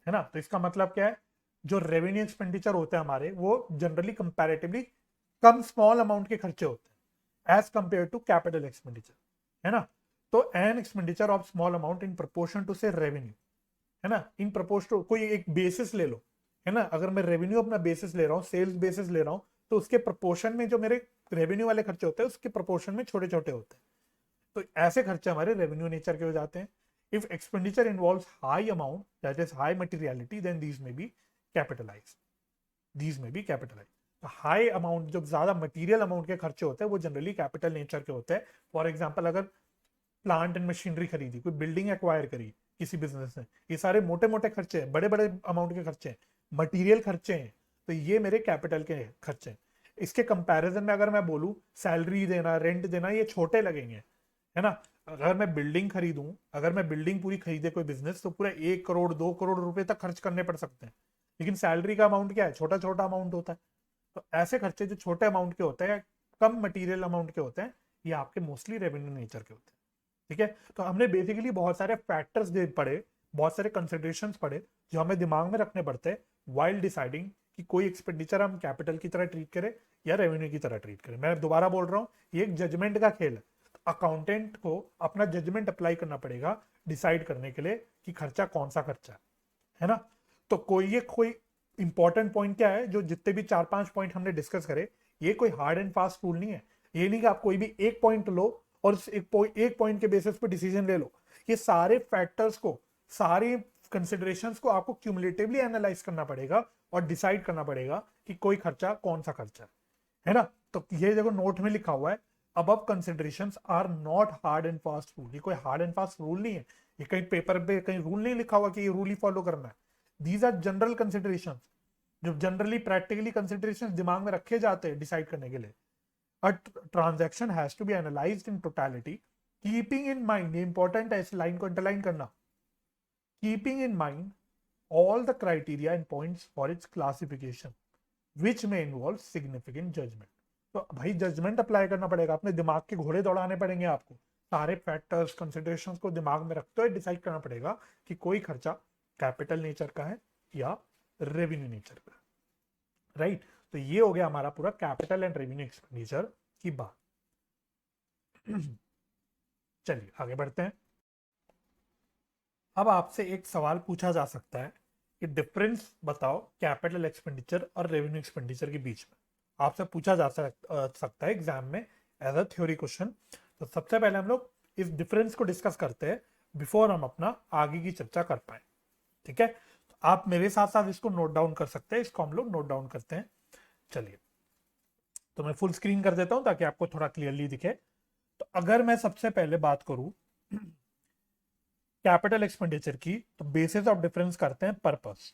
है ना। तो इसका मतलब क्या है, जो रेवेन्यू एक्सपेंडिचर होते हैं हमारे, वो जनरली कंपैरेटिवली कम स्मॉल अमाउंट के खर्चे होते हैं as compare to capital expenditure, है ना। तो an expenditure of small amount in proportion to से रेवेन्यू, है ना, इन प्रपोज टू, कोई एक बेसिस ले लो, है ना, अगर मैं रेवेन्यू अपना बेसिस ले रहा हूँ, सेल्स बेसिस ले रहा हूँ, तो उसके प्रपोर्शन में जो मेरे रेवेन्यू वाले खर्चे होते हैं उसके प्रपोर्शन में छोटे छोटे होते हैं। तो ऐसे खर्चे हमारे रेवेन्यू नेचर के हो जाते हैं। If expenditure involves high amount that is high materiality, then these may be capitalize, तो हाई अमाउंट, जो ज्यादा मटेरियल अमाउंट के खर्चे होते हैं वो जनरली कैपिटल नेचर के होते हैं। फॉर एग्जाम्पल, अगर प्लांट एंड मशीनरी खरीदी, कोई बिल्डिंग एक्वायर करी किसी बिजनेस ने, ये सारे मोटे मोटे खर्चे हैं, बड़े बड़े अमाउंट के खर्चे हैं, मटेरियल खर्चे हैं, तो ये मेरे कैपिटल के खर्चे हैं। इसके कंपैरिजन में अगर मैं बोलूं सैलरी देना, रेंट देना, ये छोटे लगेंगे, है ना। अगर मैं बिल्डिंग खरीदूं, अगर मैं बिल्डिंग पूरी खरीदे कोई बिजनेस, तो पूरा 1 करोड़ 2 करोड़ रुपए तक खर्च करने पड़ सकते हैं। लेकिन सैलरी का अमाउंट क्या है, छोटा छोटा अमाउंट होता है। तो ऐसे खर्चे जो छोटे अमाउंट के होते हैं, कम मटीरियल अमाउंट के होते हैं, ये आपके मोस्टली रेवेन्यू नेचर के होते हैं। ठीक है, तो हमने बेसिकली बहुत सारे फैक्टर्स पढ़े, बहुत सारे कंसिडरेशंस पढ़े जो हमें दिमाग में रखने पड़ते हैं वाइल डिसाइडिंग कि कोई एक्सपेंडिचर हम कैपिटल की तरह ट्रीट करें या रेवेन्यू की तरह ट्रीट करें। मैं दोबारा बोल रहा हूँ, ये एक जजमेंट का खेल है। अकाउंटेंट को अपना जजमेंट अप्लाई करना पड़ेगा डिसाइड करने के लिए कि खर्चा कौन सा खर्चा है ना। तो कोई इंपॉर्टेंट पॉइंट क्या है, जो जितने भी 4-5 पॉइंट हमने डिस्कस करे, ये कोई हार्ड एंड फास्ट रूल नहीं है। ये नहीं कि आप कोई भी एक पॉइंट लो और एक पॉइंट के बेसिस पे डिसीजन ले लो। ये सारे फैक्टर्स को, सारे कंसिडरेशंस को आपको क्यूमुलेटिवली एनालाइज करना पड़ेगा और डिसाइड करना पड़ेगा कि कोई खर्चा कौन सा खर्चा है ना। तो ये देखो नोट में लिखा हुआ है, above considerations are not hard and fast rule। ये कोई हार्ड एंड फास्ट रूल नहीं है, ये कहीं पेपर पे कहीं रूल नहीं लिखा हुआ कि ये रूल ही फॉलो करना है। दीज आर जनरल कंसिडरेशंस, जो जनरली प्रैक्टिकली कंसिडरेशंस दिमाग में रखे जाते हैं डिसाइड करने के लिए। A transaction has to be analyzed in totality, keeping in mind, important है इस लाइन को अंडरलाइन करना, keeping in mind all the criteria and points for its classification, which may involve significant judgment। तो भाई judgement apply करना पड़ेगा, अपने दिमाग के घोड़े दौड़ाने पड़ेंगे आपको, सारे फैक्टर्स कंसिडरेशंस को दिमाग में रखते हुए डिसाइड करना पड़ेगा कि कोई खर्चा कैपिटल नेचर का है या रेवेन्यू नेचर का, राइट। तो ये हो गया हमारा पूरा कैपिटल एंड रेवेन्यू एक्सपेंडिचर की बात। चलिए आगे बढ़ते हैं। अब आपसे एक सवाल पूछा जा सकता है कि डिफरेंस बताओ कैपिटल एक्सपेंडिचर और रेवेन्यू एक्सपेंडिचर के बीच में। आपसे पूछा जा सकता है एग्जाम में एज अ थ्योरी क्वेश्चन। तो सबसे पहले हम लोग इस डिफरेंस को डिस्कस करते हैं बिफोर हम अपना आगे की चर्चा कर पाए। ठीक है, तो आप मेरे साथ साथ इसको नोट डाउन कर सकते हैं, इसको हम लोग नोट डाउन करते हैं। चलिए, तो मैं फुल स्क्रीन कर देता हूं ताकि आपको थोड़ा क्लियरली दिखे। तो अगर मैं सबसे पहले बात करूं कैपिटल एक्सपेंडिचर की, तो बेसिस ऑफ डिफरेंस करते हैं पर्पस।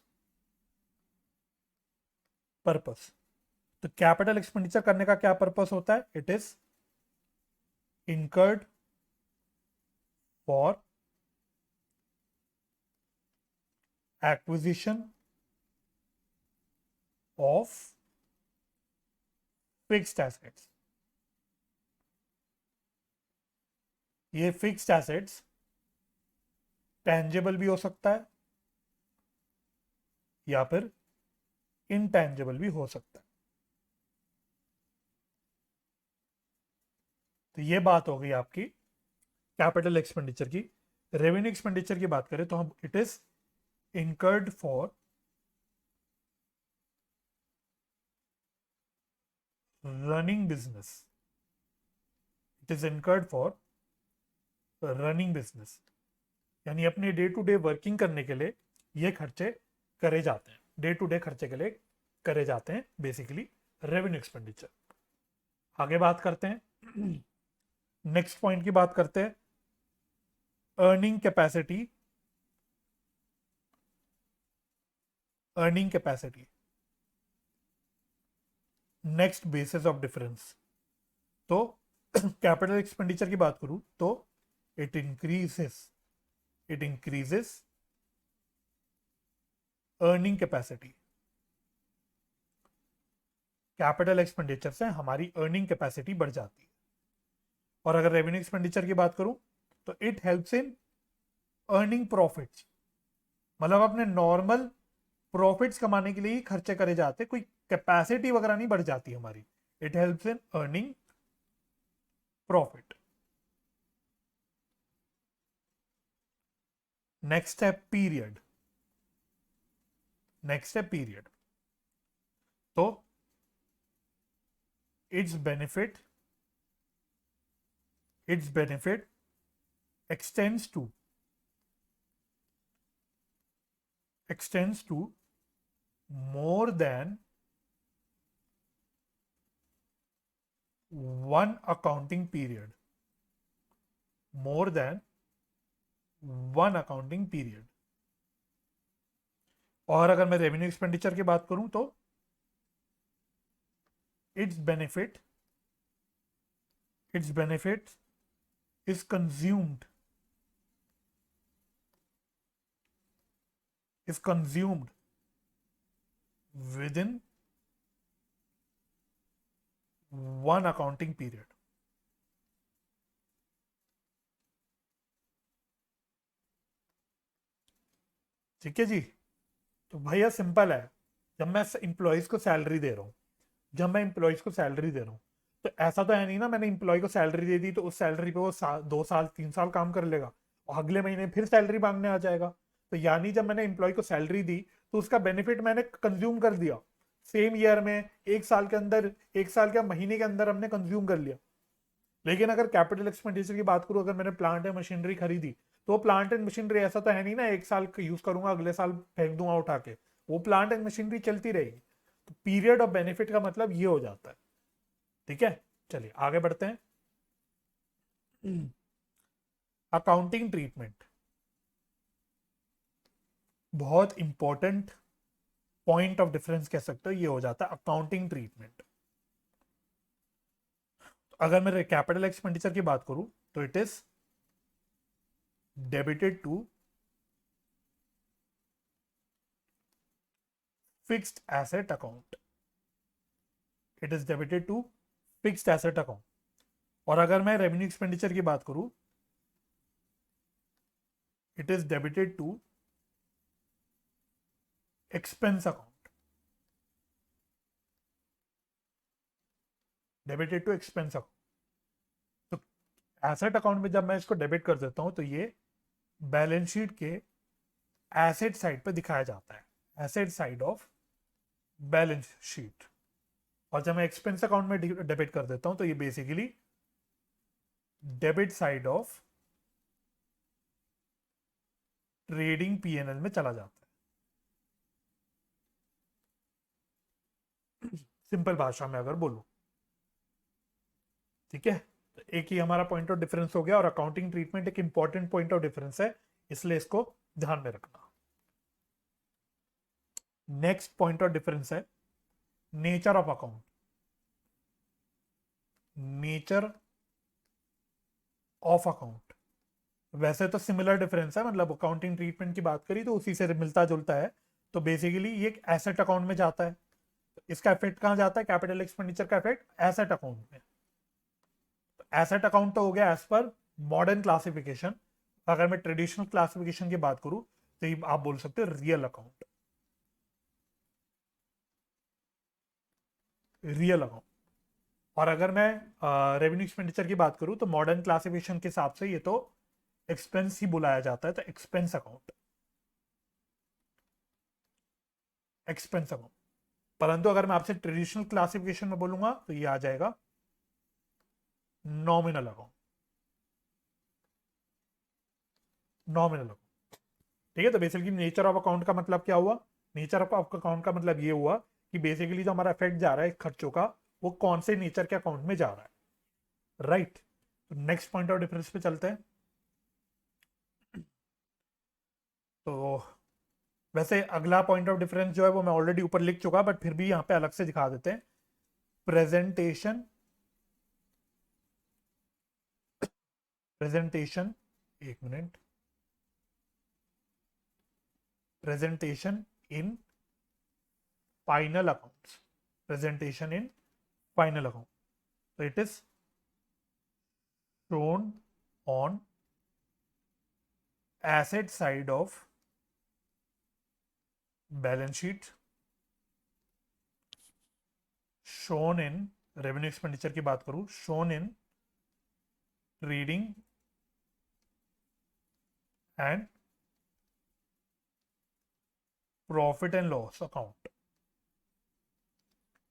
पर्पस, तो कैपिटल एक्सपेंडिचर करने का क्या पर्पस होता है? It is incurred for acquisition of fixed assets। ये फिक्स्ड एसेट्स टेंजेबल भी हो सकता है या फिर इनटेंजेबल भी हो सकता है। तो ये बात हो गई आपकी कैपिटल एक्सपेंडिचर की। रेवेन्यू एक्सपेंडिचर की बात करें तो हम it is incurred for running business. It is incurred for running business, यानी अपने डे टू डे वर्किंग करने के लिए ये खर्चे करे जाते हैं। डे टू डे खर्चे के लिए करे जाते हैं बेसिकली रेवेन्यू एक्सपेंडिचर। आगे बात करते हैं, नेक्स्ट पॉइंट की बात करते हैं, earning capacity. Earning capacity next basis of difference. तो कैपिटल एक्सपेंडिचर की बात करूं तो it increases earning capacity. Capital expenditure से हमारी अर्निंग कैपेसिटी बढ़ जाती है। और अगर रेवेन्यू एक्सपेंडिचर की बात करूं तो it helps in earning profits. मतलब अपने नॉर्मल प्रॉफिट्स कमाने के लिए ही खर्चे करे जाते, कोई कैपेसिटी वगैरह नहीं बढ़ जाती हमारी। It helps in earning profit. Next है पीरियड। नेक्स्ट है पीरियड। तो it's benefit extends to more than one accounting period। more than one accounting period। और अगर मैं रेवेन्यू एक्सपेंडिचर की बात करूं तो its benefit is consumed within one accounting period। ठीक है जी। तो भैया सिंपल है, जब मैं इंप्लॉइज को सैलरी दे रहा हूं तो ऐसा तो है नहीं ना मैंने इंप्लॉय को सैलरी दे दी तो उस सैलरी पे वो 2 साल 3 साल काम कर लेगा और अगले महीने फिर सैलरी मांगने आ जाएगा। तो यानी जब मैंने इंप्लॉय को सैलरी दी तो उसका बेनिफिट मैंने कंज्यूम कर दिया सेम ईयर में, 1 साल के अंदर, 1 साल के महीने के अंदर हमने कंज्यूम कर लिया। लेकिन अगर कैपिटल एक्सपेंडिचर की बात करूं, अगर मैंने प्लांट एंड मशीनरी खरीदी तो प्लांट एंड मशीनरी ऐसा तो है नहीं ना 1 साल यूज करूंगा अगले साल फेंक दूंगा उठा के, वो प्लांट एंड मशीनरी चलती रहेगी। तो पीरियड ऑफ बेनिफिट का मतलब ये हो जाता है। ठीक है, चलिए आगे बढ़ते हैं। अकाउंटिंग ट्रीटमेंट बहुत इंपॉर्टेंट पॉइंट ऑफ डिफरेंस कह सकते हो, ये हो जाता है अकाउंटिंग ट्रीटमेंट। अगर मैं कैपिटल एक्सपेंडिचर की बात करूं तो it is debited to fixed asset account. It is debited to fixed asset account. और अगर मैं रेवेन्यू एक्सपेंडिचर की बात करूं it is debited to expense account. Debited to expense account. तो एसेट अकाउंट में जब मैं इसको डेबिट कर देता हूं तो ये बैलेंस शीट के एसेट साइड पे दिखाया जाता है, asset side of balance sheet. और जब मैं एक्सपेंस अकाउंट में डेबिट कर देता हूं तो ये basically debit side of trading PNL में चला जाता है, सिंपल भाषा में अगर बोलूं। ठीक है, तो एक ही हमारा पॉइंट ऑफ डिफरेंस हो गया, और अकाउंटिंग ट्रीटमेंट एक इंपॉर्टेंट पॉइंट ऑफ डिफरेंस है, इसलिए इसको ध्यान में रखना। नेक्स्ट पॉइंट ऑफ डिफरेंस है nature of account. Nature of account वैसे तो सिमिलर डिफरेंस है, मतलब अकाउंटिंग ट्रीटमेंट की बात करी तो उसी से मिलता जुलता है। तो बेसिकली ये एक एसेट अकाउंट में जाता है, तो इसका इफेक्ट कहां जाता है, कैपिटल एक्सपेंडिचर का इफेक्ट एसेट अकाउंट में। तो एसेट अकाउंट तो हो गया एज पर मॉडर्न क्लासिफिकेशन। अगर मैं ट्रेडिशनल क्लासिफिकेशन की बात करूं तो ये आप बोल सकते हो रियल अकाउंट, रियल अकाउंट। और अगर मैं रेवेन्यू एक्सपेंडिचर की बात करूं तो मॉडर्न क्लासिफिकेशन के हिसाब से ये तो एक्सपेंस ही बुलाया जाता है, तो एक्सपेंस अकाउंट, एक्सपेंस अकाउंट। परंतु अगर मैं आपसे ट्रेडिशनल क्लासिफिकेशन में बोलूंगा तो ये आ जाएगा नॉमिनल अकाउंट, नॉमिनल अकाउंट। ठीक है, तो बेसिकली नेचर ऑफ अकाउंट का मतलब क्या हुआ, नेचर ऑफ अकाउंट का मतलब ये हुआ कि बेसिकली जो हमारा इफेक्ट जा रहा है खर्चों का, वो कौन से नेचर के अकाउंट में जा रहा है, राइट। तो नेक्स्ट पॉइंट ऑफ डिफरेंस पे चलते हैं। तो वैसे अगला पॉइंट ऑफ डिफरेंस जो है वो मैं ऑलरेडी ऊपर लिख चुका, बट फिर भी यहाँ पे अलग से दिखा देते हैं। प्रेजेंटेशन, प्रेजेंटेशन, एक minute, presentation in final accounts, presentation in final account. तो it is shown on asset side of balance sheet, shown in, revenue expenditure की बात करूं, shown in trading and profit and loss account.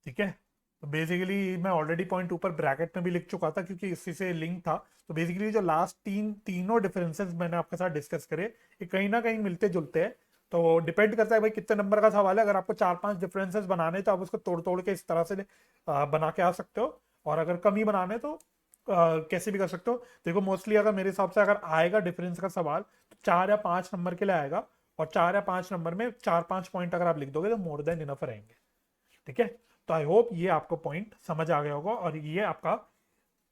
ठीक है, तो basically मैं already point ऊपर bracket में भी लिख चुका था क्योंकि इसी से लिंक था। तो बेसिकली जो लास्ट तीनों डिफरेंसेस मैंने आपके साथ डिस्कस करे, ये कहीं ना कहीं मिलते जुलते हैं। तो डिपेंड करता है भाई कितने नंबर का सवाल है। अगर आपको 4-5 डिफरेंसेस बनाने तो आप उसको तोड़ तोड़ के इस तरह से बना के आ सकते हो, और अगर कम ही बनाने तो कैसे भी कर सकते हो। देखो मोस्टली अगर मेरे हिसाब से अगर आएगा डिफरेंस का सवाल तो 4 या 5 नंबर के लिए आएगा, और 4 या 5 नंबर में 4-5 पॉइंट अगर आप लिख दोगे तो मोर देन इनफ रहेंगे। ठीक है, तो आई होप ये आपको पॉइंट समझ आ गया होगा, और ये आपका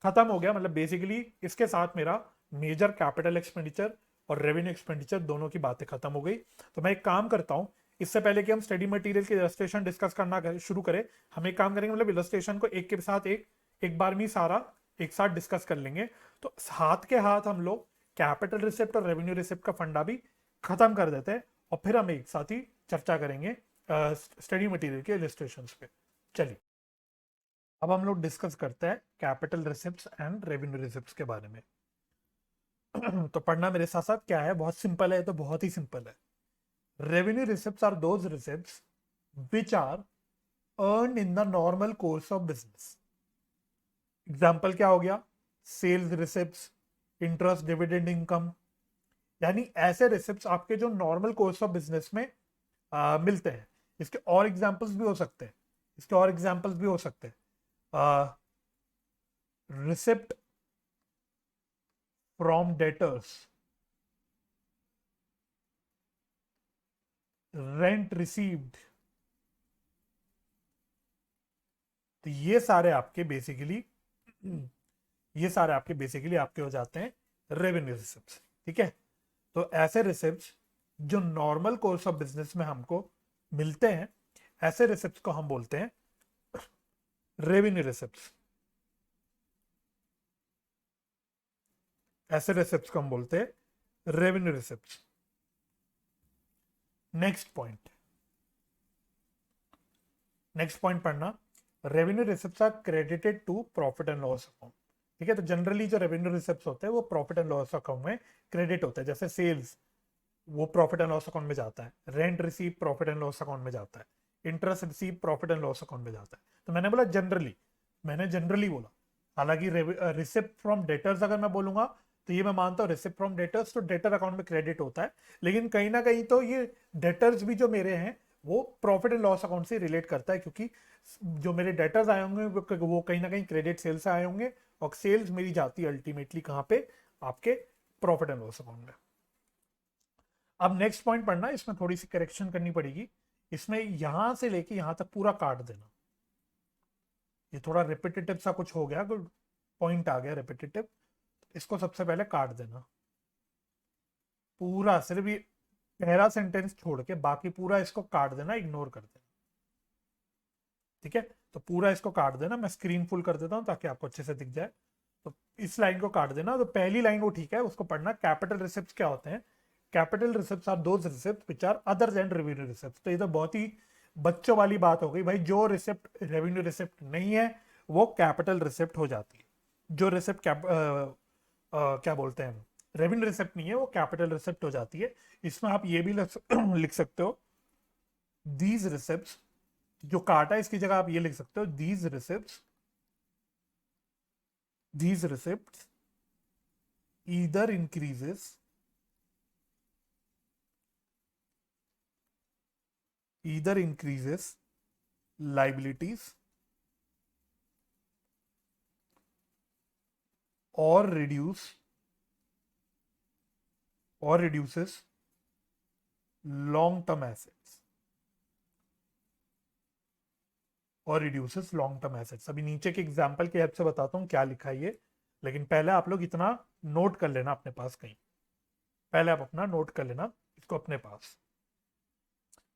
खत्म हो गया। मतलब बेसिकली इसके साथ मेरा मेजर कैपिटल एक्सपेंडिचर और रेवेन्यू एक्सपेंडिचर दोनों की बातें खत्म हो गई। तो मैं एक काम करता हूं, इससे पहले कि हम स्टडी मटेरियल की इलस्ट्रेशन डिस्कस करना शुरू करें, हम एक काम करेंगे, मतलब इलस्ट्रेशन को एक के साथ एक बार में सारा एक साथ डिस्कस कर लेंगे। तो हाथ के हाथ हम लोग कैपिटल रिसिप्ट और रेवेन्यू रिसिप्ट का फंडा भी खत्म कर देते हैं, और फिर हम एक साथ ही चर्चा करेंगे स्टडी मटेरियल के इलस्ट्रेशंस पे। चलिए, अब हम लोग डिस्कस करते हैं capital receipts and revenue receipts के बारे में। तो पढ़ना मेरे साथ साथ, क्या है, बहुत सिंपल है, तो बहुत ही सिंपल है। Revenue receipts are those receipts which are earn in the normal course of business. Example क्या हो गया, sales receipts, interest dividend income. यानी ऐसे रिसिप्ट्स आपके जो नॉर्मल कोर्स ऑफ बिजनेस में मिलते हैं। इसके और एग्जाम्पल्स भी हो सकते हैं, इसके और एग्जाम्पल्स भी हो सकते हैं। Receipt from debtors, rent received. तो ये सारे आपके बेसिकली आपके हो जाते हैं रेवेन्यू रिसिप्ट्स। ठीक है, तो ऐसे रिसिप्ट्स जो नॉर्मल कोर्स ऑफ बिजनेस में हमको मिलते हैं, ऐसे रिसिप्ट्स को हम बोलते हैं रेवेन्यू रिसिप्ट्स। ऐसे रिसिप्ट्स को हम बोलते हैं रेवेन्यू रिसिप्ट्स। नेक्स्ट पॉइंट, पढ़ना, revenue receipts are credited to profit and loss account. ठीक है, तो जनरली जो रेवेन्यू रिसिप्ट्स होते हैं वो प्रॉफिट एंड लॉस अकाउंट में क्रेडिट होते हैं, जैसे सेल्स वो प्रॉफिट एंड लॉस अकाउंट में जाता है, rent receive profit and loss account में जाता है, interest receive profit and loss account में जाता है। तो मैंने बोला जनरली, मैंने जनरली बोला। हालांकि रिसिप्ट फ्रॉम डेटर्स अगर मैं बोलूंगा तो ये मैं मानता हूँ रिसिप्ट फ्रॉम डेटर्स तो डेटर अकाउंट में क्रेडिट होता है, लेकिन कहीं ना कहीं तो ये डेटर्स भी जो मेरे हैं वो प्रॉफिट एंड लॉस अकाउंट से रिलेट करता है, क्योंकि जो मेरे डेटर्स आए होंगे वो कहीं ना कहीं क्रेडिट सेल्स से आए होंगे, और सेल्स मेरी जाती है अल्टीमेटली कहाँ पे, आपके प्रॉफिट एंड लॉस अकाउंट में। अब नेक्स्ट पॉइंट पढ़ना, इसमें थोड़ी सी करेक्शन करनी पड़ेगी। इसमें यहां से लेके यहां तक पूरा काट देना, ये थोड़ा रिपीटेटिव सा कुछ हो गया, पॉइंट आ गया रिपीटेटिव, इसको सबसे पहले काट देना पूरा, सिर्फ ये पहला सेंटेंस छोड़ के बाकी पूरा इसको काट देना, इग्नोर कर देना। ठीक है, तो पूरा इसको काट देना, मैं स्क्रीन फुल कर देता हूं ताकि आपको अच्छे से दिख जाए। तो इस लाइन को काट देना, तो पहली लाइन वो ठीक है, उसको पढ़ना। कैपिटल रिसिप्ट्स क्या होते हैं? Capital receipts are those receipts which are other than revenue receipts. तो ये तो बहुत ही बच्चों वाली बात हो गई भाई, जो रिसिप्ट रेवेन्यू रिसिप्ट नहीं है वो कैपिटल रिसिप्ट हो जाती है। जो रिसिप्ट क्या बोलते हैं, रेवेन्यू रिसिप्ट नहीं है, वो कैपिटल रिसिप्ट हो जाती है। इसमें आप ये भी लिख सकते हो, दीज रिसिप्ट्स, जो काटा है इसकी जगह आप ये लिख सकते हो, these receipts either increases liabilities or reduces long term assets, और रिड्यूसेस लॉन्ग टर्म एसेट्स। अभी नीचे के एग्जांपल की हेल्प से बताता हूँ क्या लिखा है ये, लेकिन पहले आप लोग इतना नोट कर लेना अपने पास कहीं, पहले आप अपना नोट कर लेना इसको अपने पास।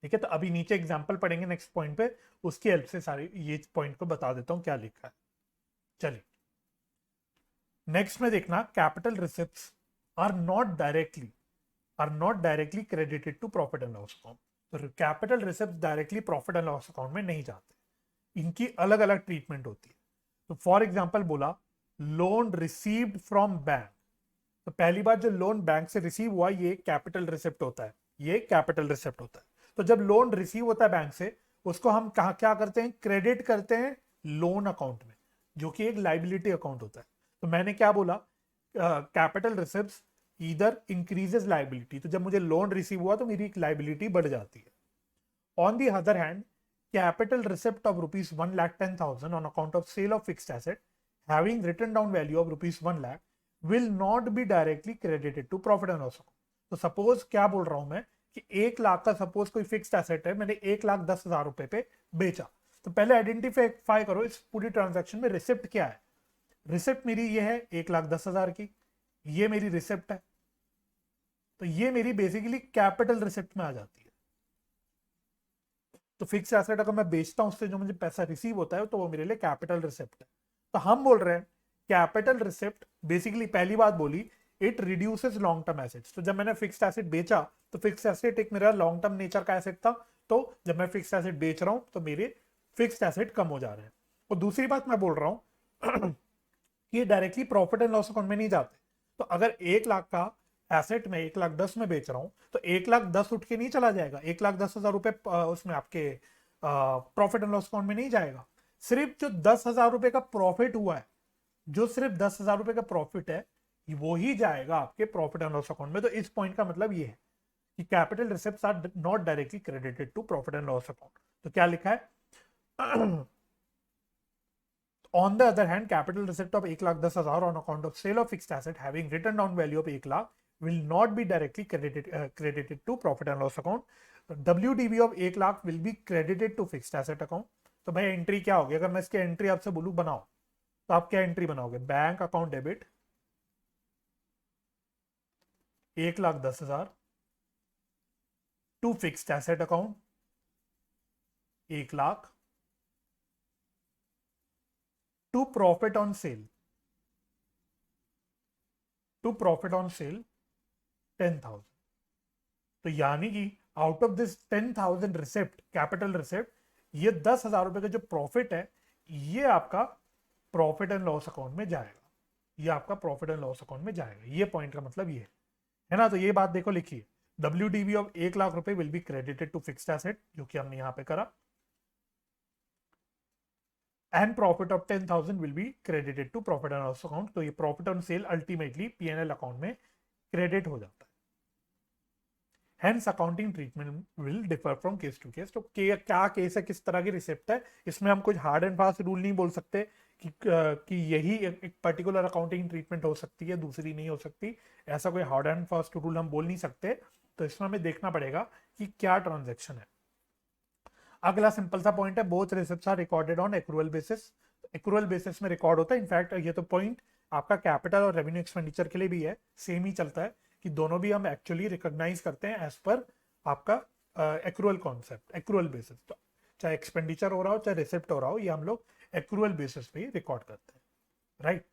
ठीक है, तो अभी नीचे एग्जांपल पढ़ेंगे नेक्स्ट पॉइंट पे, उसकी हेल्प से सारी ये पॉइंट को बता देता हूँ क्या लिखा है। चलिए नेक्स्ट में देखना, capital receipts are not directly credited to profit and loss account. तो capital receipts directly profit and loss account में नहीं जाते, इनकी अलग अलग ट्रीटमेंट होती है। तो फॉर एग्जांपल बोला, लोन रिसीव्ड फ्रॉम बैंक, तो पहली बार जो लोन बैंक से रिसीव हुआ ये कैपिटल रिसिप्ट होता है, ये कैपिटल रिसिप्ट होता है। तो जब लोन रिसीव होता है बैंक से, उसको हम कहा क्या करते हैं, क्रेडिट करते हैं लोन अकाउंट में, जो कि एक लाइबिलिटी अकाउंट होता है। तो मैंने क्या बोला, capital receipts either increases liability, तो जब मुझे लोन रिसीव हुआ तो मेरी एक लाइबिलिटी बढ़ जाती है। On the other hand, capital receipt of rupees 1,10,000 on account of sale of fixed asset having written down value of rupees 1 lakh will not be directly credited to profit and loss account। तो suppose क्या बोल रहा हूं मैं कि 1 लाख का suppose कोई fixed asset है, मैंने 1,10,000 रुपए पे बेचा, तो पहले आइडेंटिफाई करो इस पूरी ट्रांजैक्शन में रिसिप्ट क्या है। रिसिप्ट मेरी ये है 1,10,000 की, ये मेरी रिसिप्ट है, तो ये मेरी बेसिकली कैपिटल रिसिप्ट में आ जाती है। तो फिक्स एसेट अगर मैं बेचता हूं उससे जो मुझे पैसा रिसीव होता है तो वो मेरे लिए कैपिटल रिसिप्ट है। तो हम बोल रहे हैं कैपिटल रिसिप्ट बेसिकली, पहली बात बोली, it reduces long term assets. तो जब मैंने फिक्स्ड एसेट बेचा तो फिक्स्ड एसेट एक मेरा लॉन्ग टर्म नेचर का एसेट था, तो जब मैं फिक्स्ड एसेट बेच रहा हूं तो मेरे फिक्स्ड एसेट कम हो जा रहे हैं। और दूसरी बात मैं बोल रहा हूं ये directly profit and loss account में नहीं जाते। तो अगर 1 लाख का एसेट में 1,10,000 में बेच रहा हूं तो 1,10,000 उठ के नहीं चला जाएगा, 1,10,000 रुपए उसमें आपके प्रॉफिट एंड लॉस अकाउंट में नहीं जाएगा। सिर्फ जो 10,000 रुपए का प्रॉफिट हुआ है, जो सिर्फ 10,000 रुपए का प्रॉफिट है, वो ही जाएगा आपके प्रॉफिट एंड लॉस अकाउंट में। तो इस पॉइंट का मतलब ये है कि capital receipts are not directly credited to profit and loss account. तो क्या लिखा है, on the other hand, capital receipt of 1,10,000 on account of sale of fixed asset having written down value of 1,00,000 will not be directly credited to profit and loss account. WDV of 1,00,000 will be credited to fixed asset account. तो भाई entry क्या होगी, अगर मैं इसकी entry आपसे बोलूं बनाओ तो आप क्या एंट्री बनाओगे, bank account debit 1,10,000 to fixed asset account 1,00,000 to profit on sale 10,000। तो यानी कि out of this 10,000 receipt, capital receipt, ये 10,000 रुपए का जो प्रॉफिट है ये आपका प्रॉफिट एंड लॉस अकाउंट में जाएगा, ये आपका प्रॉफिट एंड लॉस अकाउंट में जाएगा। ये पॉइंट का मतलब ये है ना। तो ये बात देखो लिखिए, WDV ऑफ 1 लाख रुपए will be credited to fixed asset, जो कि हमने यहाँ पे करा, and profit of 10,000 will be credited to profit and loss account. तो ये profit on sale ultimately P&L account में क्रेडिट हो जाता है। Hence accounting treatment will differ from case to case। तो क्या केस है, किस तरह की रिसिप्ट है, इसमें हम कुछ हार्ड एंड फास्ट रूल नहीं बोल सकते कि यही एक पर्टिकुलर अकाउंटिंग ट्रीटमेंट हो सकती है, दूसरी नहीं हो सकती। ऐसा कोई हार्ड एंड फास्ट रूल हम बोल नहीं सकते। तो इसमें हमें देखना पड़ेगा कि क्या ट्रांजेक्शन है। अगला सिंपल सा पॉइंट है, both receipts are recorded on accrual basis. Accrual basis में रिकॉर्ड होता है। इनफैक्ट ये तो पॉइंट आपका कैपिटल और रेवेन्यू एक्सपेंडिचर के लिए भी है, सेम ही चलता है कि दोनों भी हम एक्चुअली रिकॉग्नाइज करते हैं एज पर आपका एक्रूअल कॉन्सेप्ट, एक्रूअल बेसिस। तो चाहे एक्सपेंडिचर हो रहा हो चाहे रिसिप्ट हो रहा हो, ये हम लोग एक्रूअल बेसिस पे ही रिकॉर्ड करते हैं, राइट।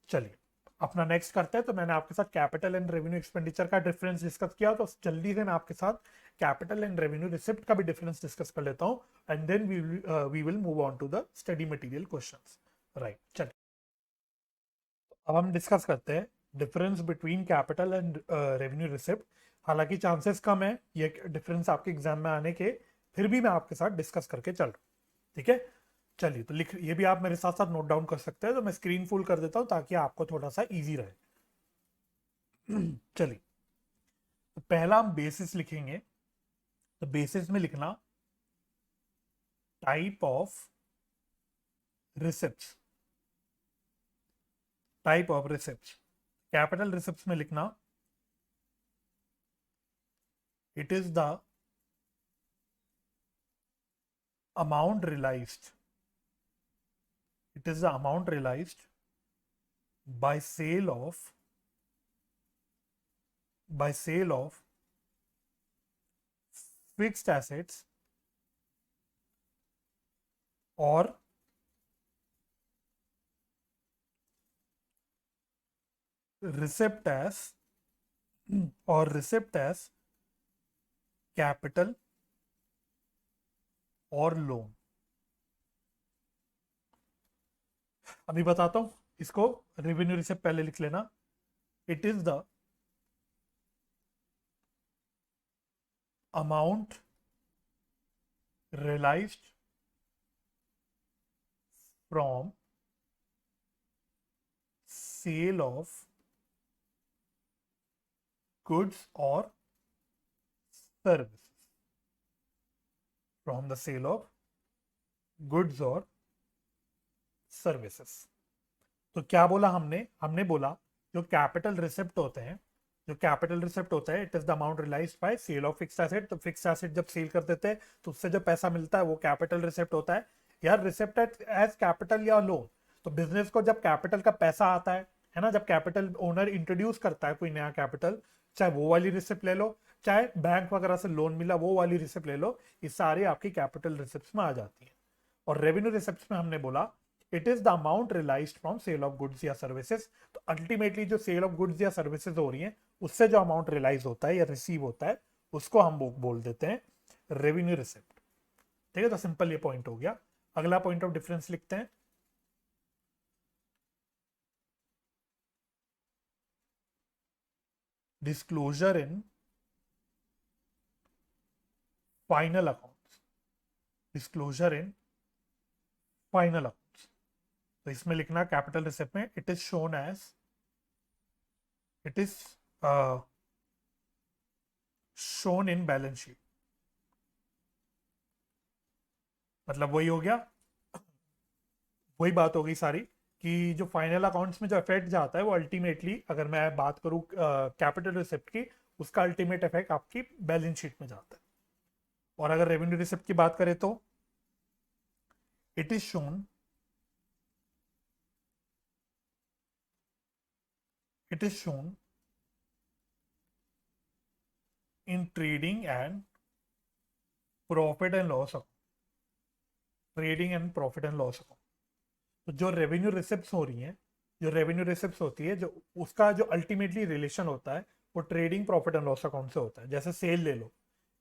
चलिए अपना नेक्स्ट करते हैं। तो मैंने आपके साथ कैपिटल एंड रेवेन्यू एक्सपेंडिचर का डिफरेंस डिस्कस किया, तो जल्दी से मैं आपके साथ कैपिटल एंड रेवेन्यू रिसिप्ट का भी डिफरेंस डिस्कस कर लेता हूं, and then we will move on to the study material questions, right. चलिए अब हम डिस्कस करते हैं difference between capital and revenue receipt. हालांकि चांसेस कम है ये डिफरेंस आपके एग्जाम में आने के, फिर भी मैं आपके साथ डिस्कस करके चल रहा हूँ, ठीक है। चलिए तो लिख, ये भी आप मेरे साथ साथ नोट डाउन कर सकते हैं। तो मैं स्क्रीन फुल कर देता हूँ ताकि आपको थोड़ा सा इजी रहे। चलिए तो पहला हम बेसिस लिखेंगे। तो बेसिस में लिखना type of receipts, type of receipts. Capital receipts में लिखना it is the amount realized, it is the amount realized by sale of fixed assets or receipt as capital और लोन। अभी बताता हूं इसको, रेवेन्यू रिसिप्ट पहले लिख लेना। It is the amount realised from sale of goods और services, from the sale of goods और सर्विसेज। तो क्या बोला हमने, हमने बोला जो कैपिटल रिसिप्ट होते हैं, जो कैपिटल रिसिप्ट होता है it is the amount realised by sale of fixed asset. तो फिक्स्ड एसेट जब सेल कर देते हैं तो उससे जो पैसा मिलता है वो कैपिटल रिसिप्ट होता है। यार रिसिप्ट एज कैपिटल या लोन। तो बिजनेस को जब कैपिटल का पैसा आता है ना, जब कैपिटल ओनर इंट्रोड्यूस करता है कोई नया कैपिटल, चाहे वो वाली रिसिप्ट ले लो, चाहे बैंक वगैरह से लोन मिला वो वाली रिसिप्ट ले लो, ये सारी आपकी कैपिटल रिसिप्ट में आ जाती है। और रेवेन्यू रिसिप्ट में हमने बोला it is the amount realised from sale of goods या सर्विसेज। तो अल्टीमेटली जो सेल ऑफ गुड्स या सर्विसेज हो रही है उससे जो अमाउंट रियलाइज होता है या रिसीव होता है उसको हम बोल देते हैं रेवेन्यू रिसिप्ट, ठीक है। तो सिंपल ये पॉइंट हो गया। अगला पॉइंट ऑफ डिफरेंस लिखते हैं, disclosure in final accounts, disclosure in final accounts. तो इसमें लिखना कैपिटल रिसिप्ट में it is shown as, it is shown in balance sheet. मतलब वही हो गया, वही बात हो गई सारी कि जो फाइनल अकाउंट्स में जो इफेक्ट जाता है वो अल्टीमेटली, अगर मैं बात करूं कैपिटल रिसिप्ट की, उसका अल्टीमेट इफेक्ट आपकी बैलेंस शीट में जाता है। और अगर रेवेन्यू रिसिप्ट की बात करें तो it is shown, it is shown in trading and profit and loss account, trading and profit and loss account. तो जो रेवेन्यू रिसिप्ट्स हो रही हैं, जो रेवेन्यू रिसिप्ट्स होती है, जो उसका जो अल्टीमेटली रिलेशन होता है वो trading profit and loss account से होता है। जैसे सेल ले लो,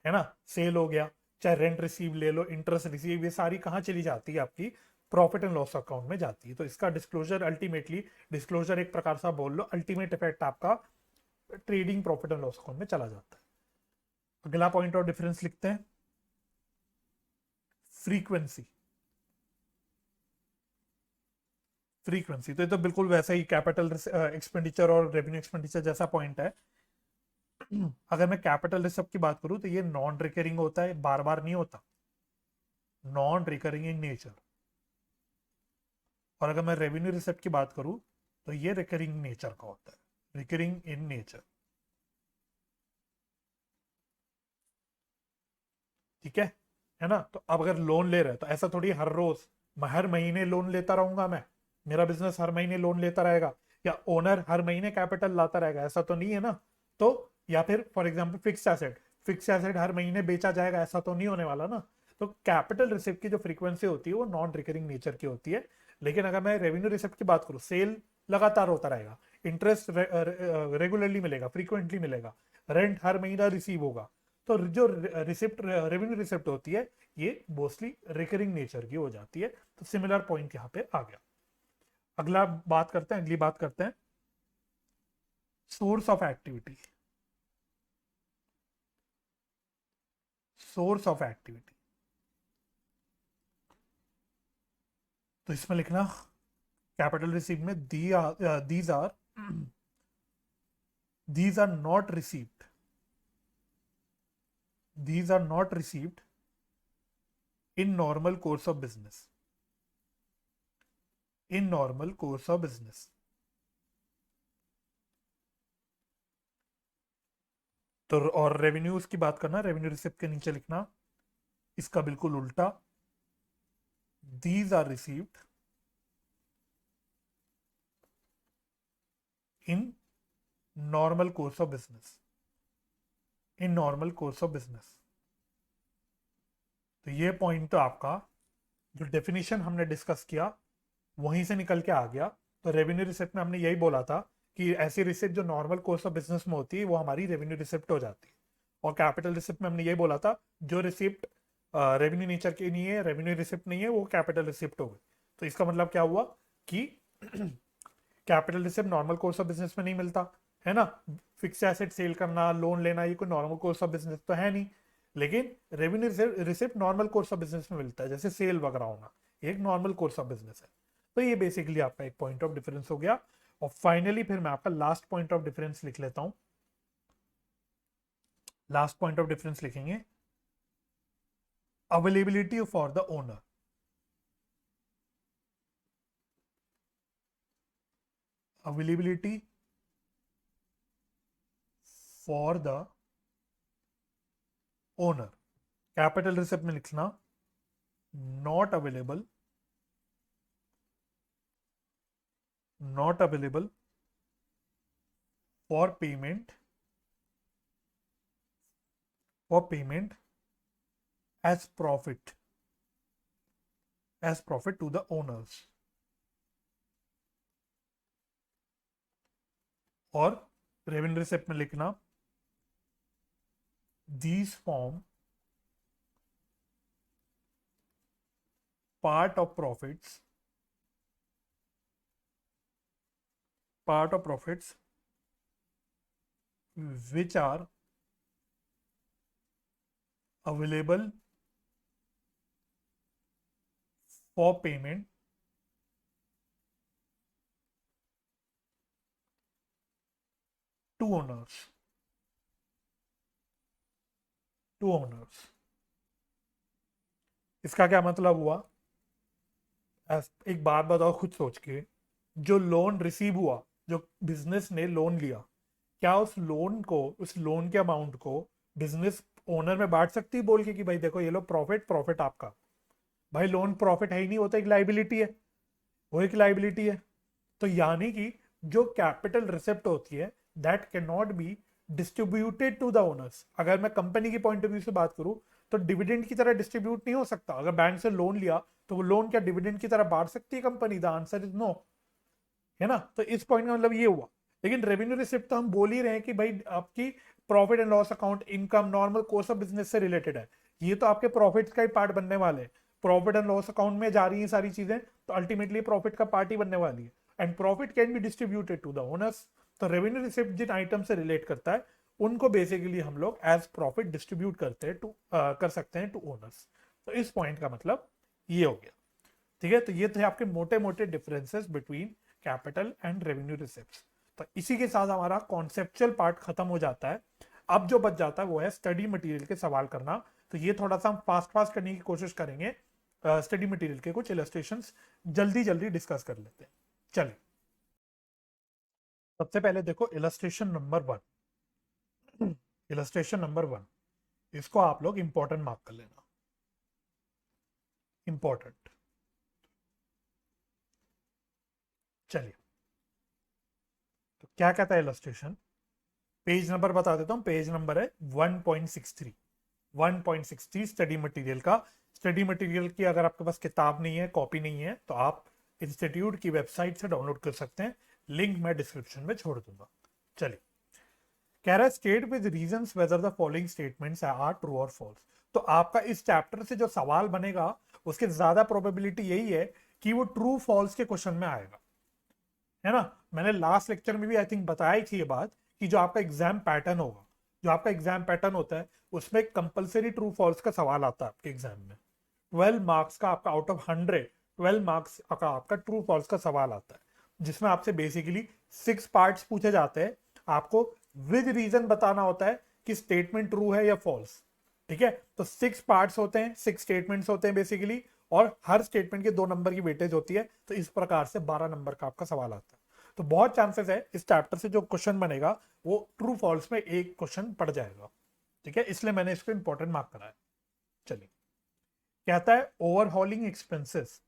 है ना, सेल हो गया, चाहे रेंट रिसीव ले लो, इंटरेस्ट रिसीव, ये सारी कहाँ चली जाती है, आपकी प्रॉफिट एंड लॉस अकाउंट में जाती है। तो इसका डिस्क्लोजर अल्टीमेटली, डिस्क्लोजर एक प्रकार से बोल लो, अल्टीमेट इफेक्ट आपका trading profit and loss account में चला जाता है। अगला पॉइंट ऑफ डिफरेंस लिखते हैं, फ्रीक्वेंसी। फ्रीक्वेंसी तो ये तो बिल्कुल वैसा ही कैपिटल एक्सपेंडिचर और रेवेन्यू एक्सपेंडिचर जैसा पॉइंट है। अगर मैं कैपिटल रिसिप्ट की बात करूं तो ये नॉन रिकरिंग होता है, बार बार नहीं होता, नॉन रिकरिंग इन नेचर। और अगर मैं रेवेन्यू रिसिप्ट की बात करूं तो ये रिकरिंग नेचर का होता है, रिकरिंग इन नेचर। ठीक है ना। तो अब अगर लोन ले रहे हैं तो ऐसा थोड़ी हर रोज हर महीने लोन लेता रहूंगा मैं, मेरा बिजनेस हर महीने लोन लेता रहेगा, या ओनर हर महीने कैपिटल लाता रहेगा, ऐसा तो नहीं है ना। तो या फिर फॉर एग्जांपल फिक्स एसेट हर महीने बेचा जाएगा, ऐसा तो नहीं होने वाला ना। तो कैपिटल रिसिप्ट की जो फ्रीक्वेंसी होती है वो नॉन रिकरिंग नेचर की होती है। लेकिन अगर मैं रेवेन्यू रिसिप्ट की बात करूं, सेल लगातार होता रहेगा, इंटरेस्ट रेगुलरली मिलेगा, फ्रीक्वेंटली मिलेगा, रेंट हर महीना रिसीव होगा, तो जो रिसिप्ट रेवेन्यू रिसिप्ट होती है ये मोस्टली रिकरिंग नेचर की हो जाती है। तो सिमिलर पॉइंट यहाँ पे आ गया। अगली बात करते हैं source of activity. Source of activity तो इसमें लिखना कैपिटल रिसीव में these are these are not received these are not received in normal course of business, in normal course of business। तो और रेवेन्यूज की बात करना, रेवेन्यू रिसिप्ट के नीचे लिखना इसका बिल्कुल उल्टा, these are received in normal course of business, in normal course of business। तो ये पॉइंट तो आपका जो डेफिनेशन हमने डिस्कस किया वहीं से निकल के आ गया। तो रेवेन्यू रिसिप्ट में हमने यही बोला था कि ऐसी रिसिप्ट जो नॉर्मल कोर्स ऑफ बिजनेस में होती है वो हमारी रेवेन्यू रिसिप्ट हो जाती है। और कैपिटल रिसिप्ट में हमने यही बोला था जो रिसिप्ट रेवेन्यू नेचर की नहीं है, रेवेन्यू रिसिप्ट नहीं है, वो कैपिटल रिसिप्ट हो गई। तो इसका मतलब क्या हुआ कि capital receipt normal course of business में नहीं मिलता है ना। फिक्स एसेट सेल करना, लोन लेना, ये कोई नॉर्मल कोर्स ऑफ बिजनेस तो है नहीं। लेकिन revenue receipt normal course of business में मिलता है, जैसे सेल वगैरह होना, एक नॉर्मल कोर्स ऑफ बिजनेस है। तो ये बेसिकली आपका एक पॉइंट ऑफ डिफरेंस हो गया। और फाइनली फिर मैं आपका लास्ट पॉइंट ऑफ डिफरेंस लिख लेता हूं। लास्ट पॉइंट ऑफ डिफरेंस लिखेंगे availability for the owner. Availability for the owner. Capital receipt में लिखना not available, not available for payment, for payment as profit, as profit to the owners। और revenue receipt में लिखना these form part of profits, part of profits which are available for payment to owners, to owners। इसका क्या मतलब हुआ? एक बात बताओ खुद सोच के, जो लोन रिसीव हुआ, जो बिजनेस ने लोन लिया, क्या उस लोन को, उस लोन के अमाउंट को बिजनेस ओनर में बांट सकती है बोल के कि भाई देखो ये लो प्रॉफिट, प्रॉफिट आपका? भाई लोन प्रॉफिट है ही नहीं, होता एक लाइबिलिटी है, वो एक लाइबिलिटी है। तो यानी कि जो कैपिटल रिसिप्ट होती है that can not be distributed to the owners. अगर मैं कंपनी की पॉइंट ऑफ व्यू से बात करूं तो डिविडेंड की तरह डिस्ट्रीब्यूट नहीं हो सकता। अगर बैंक से लोन लिया तो वो लोन क्या डिविडेंड की तरह बांट सकती है कंपनी? द आंसर इज नो, है ना। तो इस पॉइंट का मतलब ये हुआ। लेकिन रेवेन्यू रिसिप्ट तो हम बोल ही रहे हैं कि भाई आपकी profit and loss account, income, normal course of business से रिलेटेड है। ये तो आपके प्रॉफिट्स का ही पार्ट बनने वाले हैं। प्रॉफिट एंड लॉस अकाउंट में जा रही है सारी चीजें, तो अल्टीमेटली प्रॉफिट का पार्ट ही बनने वाली है। And profit can be distributed to the owners. तो रेवेन्यू रिसिप्ट जिन आइटम से रिलेट करता है उनको बेसिकली हम लोग एज प्रॉफिट डिस्ट्रीब्यूट करते हैं कर सकते हैं टू ओनर्स। तो इस पॉइंट का मतलब ये हो गया। ठीक है, तो ये थे आपके मोटे मोटे differences between capital and revenue receipts. तो इसी के साथ हमारा कॉन्सेप्चुअल पार्ट खत्म हो जाता है। अब जो बच जाता है वो है स्टडी मटेरियल के सवाल करना। तो ये थोड़ा सा हम फास्ट फास्ट करने की कोशिश करेंगे। स्टडी मटेरियल के कुछ इलस्ट्रेशंस जल्दी जल्दी डिस्कस कर लेते हैं। चलिए, सबसे पहले देखो इलस्ट्रेशन नंबर 1। इलस्ट्रेशन नंबर 1, इसको आप लोग इंपॉर्टेंट मार्क कर लेना, इंपॉर्टेंट। चलिए, तो क्या कहता है इलस्ट्रेशन, पेज नंबर बता देता हूं, पेज नंबर है 1.63। 1.63 स्टडी मटेरियल का। स्टडी मटेरियल की अगर आपके पास किताब नहीं है, कॉपी नहीं है, तो आप इंस्टीट्यूट की वेबसाइट से डाउनलोड कर सकते हैं। लिंक मैं डिस्क्रिप्शन में छोड़ दूंगा। चलिए, कह रहा है state with reasons whether the following statements are true और फॉल्स। तो आपका इस चैप्टर से जो सवाल बनेगा उसकी ज्यादा प्रोबेबिलिटी यही है कि वो ट्रू फॉल्स के क्वेश्चन में आएगा, है ना। मैंने लास्ट लेक्चर में भी आई थिंक बताई थी ये बात कि जो आपका एग्जाम पैटर्न होगा, जो आपका एग्जाम पैटर्न होता है उसमें कंपलसरी ट्रू फॉल्स का सवाल आता है आपके एग्जाम में। 12 मार्क्स का आपका आउट ऑफ 100 12 मार्क्स का आपका ट्रू फॉल्स का सवाल आता है, जिसमें आपसे बेसिकली 6 पार्ट्स पूछे जाते हैं। आपको विद रीजन बताना होता है कि स्टेटमेंट ट्रू है या फॉल्स। ठीक है, तो 6 पार्ट्स होते हैं, 6 स्टेटमेंट्स होते हैं बेसिकली, और हर स्टेटमेंट के 2 नंबर की वेटेज होती है। तो इस प्रकार से 12 नंबर का आपका सवाल आता है। तो बहुत चांसेस है इस चैप्टर से जो क्वेश्चन बनेगा वो ट्रू फॉल्स में एक क्वेश्चन पड़ जाएगा। ठीक है, इसलिए मैंने इसको इंपॉर्टेंट मार्क करा है। चलिए, कहता है overhauling expenses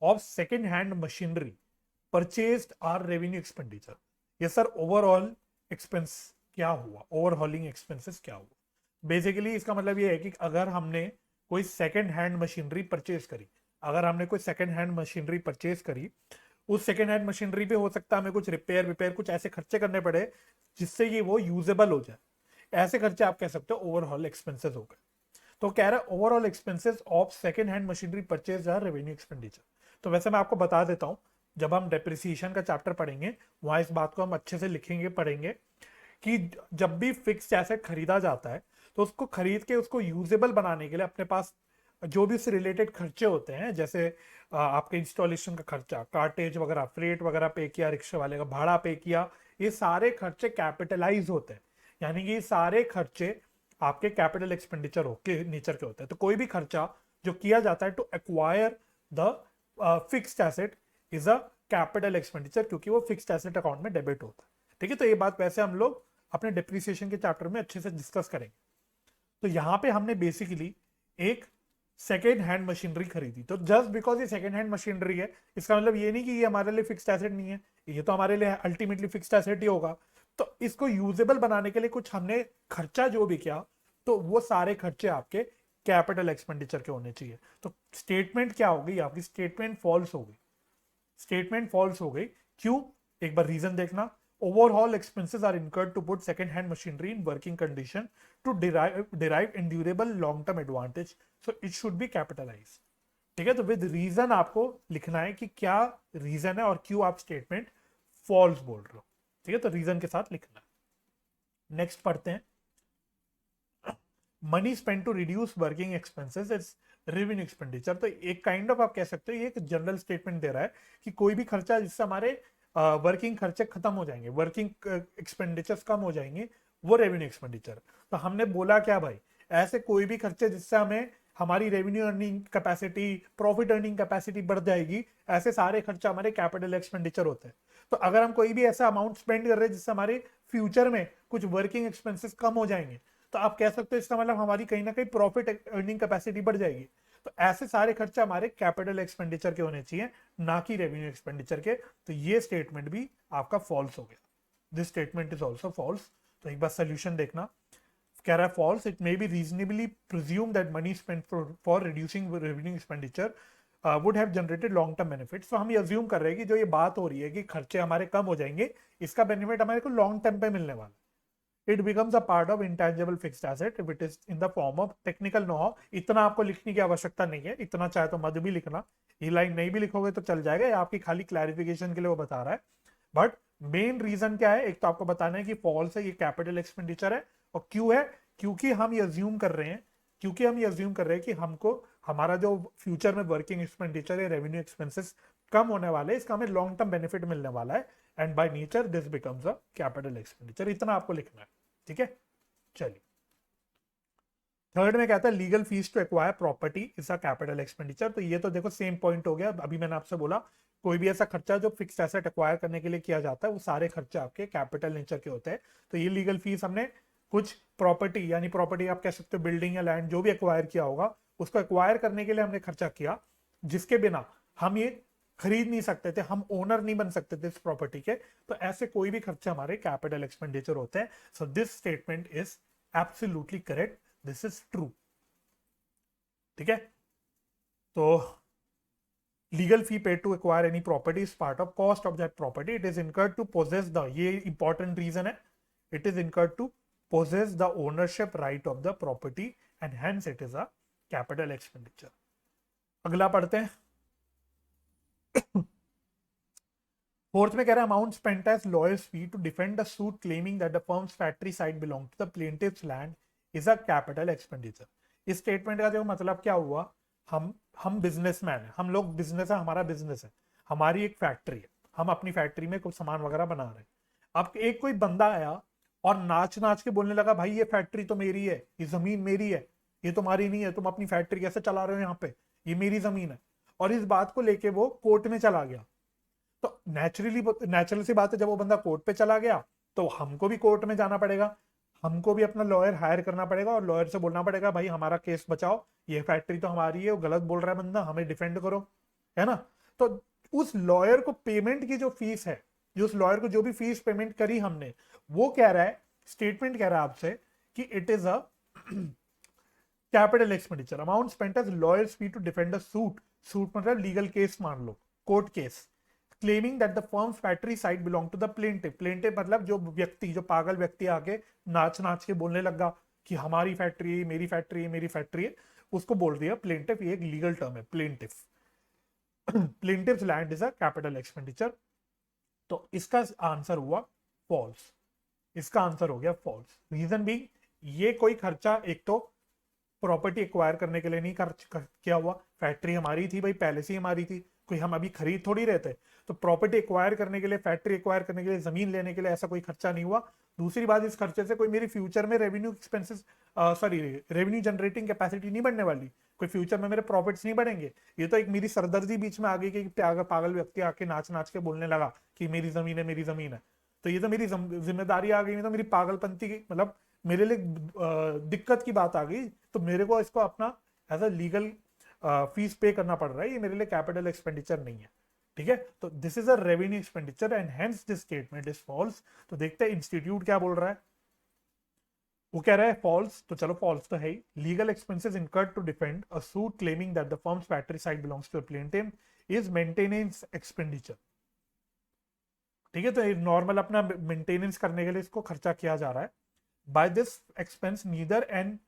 of second hand machinery purchased are revenue expenditure. ये सर ओवरऑल एक्सपेंस क्या हुआ, ओवरहॉलिंग एक्सपेंसेस क्या हुआ। बेसिकली इसका मतलब ये है कि अगर हमने कोई सेकेंड हैंड मशीनरी परचेज करी, अगर हमने कोई सेकेंड हैंड मशीनरी परचेज करी, उस सेकेंड हैंड मशीनरी पे हो सकता है हमें कुछ रिपेयर कुछ ऐसे खर्चे करने पड़े जिससे ये वो यूजेबल हो जाए। ऐसे खर्चे आप कह सकते हो ओवरऑल एक्सपेंसेस हो गए। तो कह रहा है overall expenses of second hand machinery purchase are revenue expenditure. तो वैसे मैं आपको बता देता हूं, जब हम डेप्रिसिएशन का चैप्टर पढ़ेंगे वहां इस बात को हम अच्छे से लिखेंगे, पढ़ेंगे कि जब भी फिक्स्ड एसेट खरीदा जाता है तो उसको खरीद के उसको यूजेबल बनाने के लिए अपने पास जो भी उससे रिलेटेड खर्चे होते हैं, जैसे आपके इंस्टॉलेशन का खर्चा, कार्टेज वगैरह, फ्रेट वगैरह पे किया, रिक्शा वाले का भाड़ा पे किया, ये सारे खर्चे कैपिटलाइज होते हैं। यानी कि ये सारे खर्चे आपके कैपिटल एक्सपेंडिचर के नेचर के होते हैं। तो कोई भी खर्चा जो किया जाता है to acquire the fixed asset is a capital expenditure, क्योंकि वो फिक्स्ड एसेट अकाउंट में डेबिट होता है। ठीक है, तो ये बात वैसे हम लोग अपने डिप्रिसिएशन के चैप्टर में अच्छे से डिस्कस करेंगे। तो यहाँ पे हमने बेसिकली एक सेकेंड हैंड मशीनरी खरीदी। तो जस्ट बिकॉज ये सेकेंड हैंड मशीनरी है, इसका मतलब ये नहीं कि ये हमारे लिए फिक्स्ड एसेट नहीं है, ये तो हमारे लिए अल्टीमेटली फिक्स्ड एसेट ही होगा। तो इसको यूजेबल बनाने के लिए कुछ हमने खर्चा जो भी किया, तो वो सारे खर्चे आपके कैपिटल एक्सपेंडिचर के होने चाहिए। तो स्टेटमेंट क्या हो गई आपकी, स्टेटमेंट फॉल्स हो गई। स्टेटमेंट फॉल्स हो गई क्यों, एक बार रीजन देखना। Overall expenses are incurred to put second hand machinery in working condition to derive enduring long term advantage, so it should be capitalise. ठीक है, तो विद रीजन आपको लिखना है कि क्या रीजन है और क्यों आप स्टेटमेंट फॉल्स बोल रहे हो। ठीक है, तो रीजन के साथ लिखना है। नेक्स्ट पढ़ते हैं, money spend to reduce working expenses is revenue expenditure. तो एक काइंड ऑफ आप कह सकते हो ये एक जनरल स्टेटमेंट दे रहा है कि कोई भी खर्चा जिससे हमारे वर्किंग खर्चे खत्म हो जाएंगे, वर्किंग एक्सपेंडिचर्स कम हो जाएंगे, वो रेवेन्यू एक्सपेंडिचर। तो हमने बोला क्या भाई, ऐसे कोई भी खर्चे जिससे हमें हमारी revenue earning capacity, profit earning capacity बढ़ जाएगी, ऐसे सारे खर्चे हमारे कैपिटल एक्सपेंडिचर होते हैं। तो अगर हम कोई भी ऐसा अमाउंट स्पेंड कर रहे हैं जिससे हमारे फ्यूचर में कुछ वर्किंग एक्सपेंसेस कम हो जाएंगे, तो आप कह सकते हो इसका मतलब हमारी कहीं ना कहीं प्रॉफिट अर्निंग कैपेसिटी बढ़ जाएगी। तो ऐसे सारे खर्चे हमारे कैपिटल एक्सपेंडिचर के होने चाहिए, ना कि रेवेन्यू एक्सपेंडिचर के। तो ये स्टेटमेंट भी आपका फॉल्स हो गया, this statement is also false. तो एक बार सोल्यूशन देखना, कह रहा है false, it may be reasonably presume that money spent for reducing revenue expenditure would have generated long term benefits. तो हम ये अज्यूम कर रहे हैं कि जो ये बात हो रही है कि खर्चे हमारे कम हो जाएंगे, इसका बेनिफिट हमारे को लॉन्ग टर्म पे मिलने वाला है। It becomes a part of intangible fixed asset if it is in the form of technical know-how। इतना आपको लिखने की आवश्यकता नहीं है, इतना चाहे तो मत भी लिखना, ये लाइन नहीं भी लिखोगे तो चल जाएगा, ये आपकी खाली क्लैरिफिकेशन के लिए वो बता रहा है। बट मेन रीजन क्या है, एक तो आपको बताना है कि फॉल्स है, ये कैपिटल एक्सपेंडिचर है, और क्यों है? क्योंकि हम ये अज्यूम कर रहे हैं कि हमको हमारा जो फ्यूचर में वर्किंग एक्सपेंडिचर या रेवेन्यू एक्सपेंसेस कम होने वाले हैं, इसका हमें लॉन्ग टर्म बेनिफिट मिलने वाला है, and by nature this becomes a capital expenditure. इतना आपको लिखना है, ठीक है। चलिए, थर्ड में कहता है legal fees to acquire property is a capital expenditure. तो ये तो देखो सेम पॉइंट हो गया। अभी मैंने आपसे बोला कोई भी ऐसा खर्चा जो फिक्स एसेट एक्वायर करने के लिए किया जाता है, वो सारे खर्चे आपके कैपिटल नेचर के होते हैं। तो ये लीगल फीस हमने कुछ प्रॉपर्टी, यानी प्रॉपर्टी आप कह सकते हो बिल्डिंग या लैंड, जो भी एक्वायर किया होगा, उसको एक्वायर करने के लिए हमने खर्चा किया, जिसके बिना हम ये खरीद नहीं सकते थे, हम ओनर नहीं बन सकते थे इस प्रॉपर्टी के। तो ऐसे कोई भी खर्चे हमारे कैपिटल एक्सपेंडिचर होते हैं। So this statement is absolutely correct, this is true, ठीक है। तो legal fee paid to acquire any property is part of cost of that property. It is incurred to possess the, ये important reason है, it is incurred to possess the ownership right of the property and hence it is a capital expenditure. अगला पढ़ते हैं। Fourth में कह रहा है amount spent as lawyer's fee to defend the suit claiming that the firm's factory site belong to the plaintiff's land is a capital expenditure. इस statement का जो मतलब क्या हुआ, हम बिजनेसमैन हैं, हम लोग बिजनेस है, हमारा बिजनेस है, हमारी एक फैक्ट्री है, हम अपनी फैक्ट्री में कुछ सामान वगैरह बना रहे हैं। अब एक कोई बंदा आया और नाच नाच के बोलने लगा भाई ये फैक्ट्री तो मेरी है, ये जमीन मेरी है, ये तुम्हारी नहीं है, तुम अपनी फैक्ट्री कैसे चला रहे हो यहाँ पे, ये मेरी जमीन है। और इस बात को लेके वो कोर्ट में चला गया। तो नेचुरल सी बात है, जब वो बंदा कोर्ट पे चला गया तो हमको भी कोर्ट में जाना पड़ेगा, हमको भी अपना लॉयर हायर करना पड़ेगा और लॉयर से बोलना पड़ेगा भाई हमारा केस बचाओ, ये फैक्ट्री तो हमारी है, वो गलत बोल रहा है बंदा, हमें डिफेंड करो, है ना। तो उस लॉयर को पेमेंट की जो फीस है, जो उस लॉयर को जो भी फीस पेमेंट करी हमने, वो कह रहा है, स्टेटमेंट कह रहा है आपसे कि it is a capital expenditure. Amount spent as lawyer's fee to defend a suit, suit मतलब लीगल केस मान लो, court case, claiming that the firm's factory site belong to the plaintiff. Plaintiff मतलब जो व्यक्ति, जो पागल व्यक्ति आके नाच नाच के बोलने लगा कि हमारी फैक्ट्री है, मेरी फैक्ट्री है, मेरी फैक्ट्री है, उसको बोल दिया प्लेंटिव। ये एक लीगल टर्म है plaintiff. Plaintiff's land is a capital expenditure. तो इसका आंसर हुआ फॉल्स, इसका आंसर हो गया फॉल्स। रीजन भी, ये कोई खर्चा एक तो प्रॉपर्टी एक्वायर करने के लिए नहीं किया हुआ, फैक्ट्री हमारी थी भाई, पहले से ही हमारी थी, कोई हम अभी खरीद थोड़ी रहते। तो प्रॉपर्टी एक्वायर करने के लिए, फैक्ट्री एक्वायर करने के लिए, जमीन लेने के लिए ऐसा कोई खर्चा नहीं हुआ। दूसरी बात, इस खर्चे से कोई मेरी फ्यूचर में revenue expenses, sorry revenue generating capacity नहीं बढ़ने वाली, कोई फ्यूचर में मेरे प्रॉफिट्स नहीं बढ़ेंगे। ये तो एक मेरी सरदर्दी बीच में आ गई कि पागल व्यक्ति आके नाच नाच के बोलने लगा कि मेरी जमीन है, मेरी जमीन है। तो ये तो मेरी जिम्मेदारी आ गई, नहीं तो मेरी पागलपंती की, मतलब मेरे लिए दिक्कत की बात आ गई। तो मेरे को इसको अपना एज अ लीगल फीस पे करना पड़ रहा है, ये मेरे लिए कैपिटल एक्सपेंडिचर नहीं है, ठीक है। तो this is a revenue expenditure and hence this statement is false. तो देखते हैं इंस्टीट्यूट क्या बोल रहा है। वो कह रहा है फॉल्स, तो चलो फॉल्स तो है ही। Legal expenses incurred to defend a suit claiming that the firm's factory site belongs to the plaintiff is maintenance expenditure, ठीक है। तो नॉर्मल अपना मेंटेनेंस करने के लिए इसको खर्चा किया जा रहा है। By this expense neither and,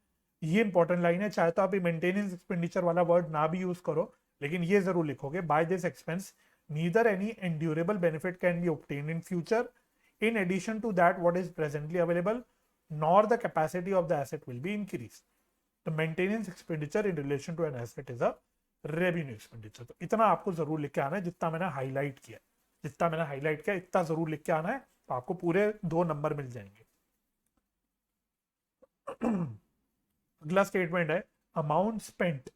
ये इंपॉर्टेंट लाइन है, चाहे तो आप मेंटेनेंस एक्सपेंडिचर वाला वर्ड ना भी यूज करो, लेकिन ये जरूर लिखोगे, by this expense neither any endurable benefit can be obtained in future in addition to that what is presently available, nor the capacity of the asset will be increased. The maintenance expenditure in relation to an asset is a revenue expenditure. तो इतना आपको जरूर लिख के आना है, जितना मैंने हाईलाइट किया, जितना मैंने हाईलाइट किया इतना जरूर लिख के आना है, तो आपको पूरे 2 नंबर मिल जाएंगे। अगला स्टेटमेंट है amount spent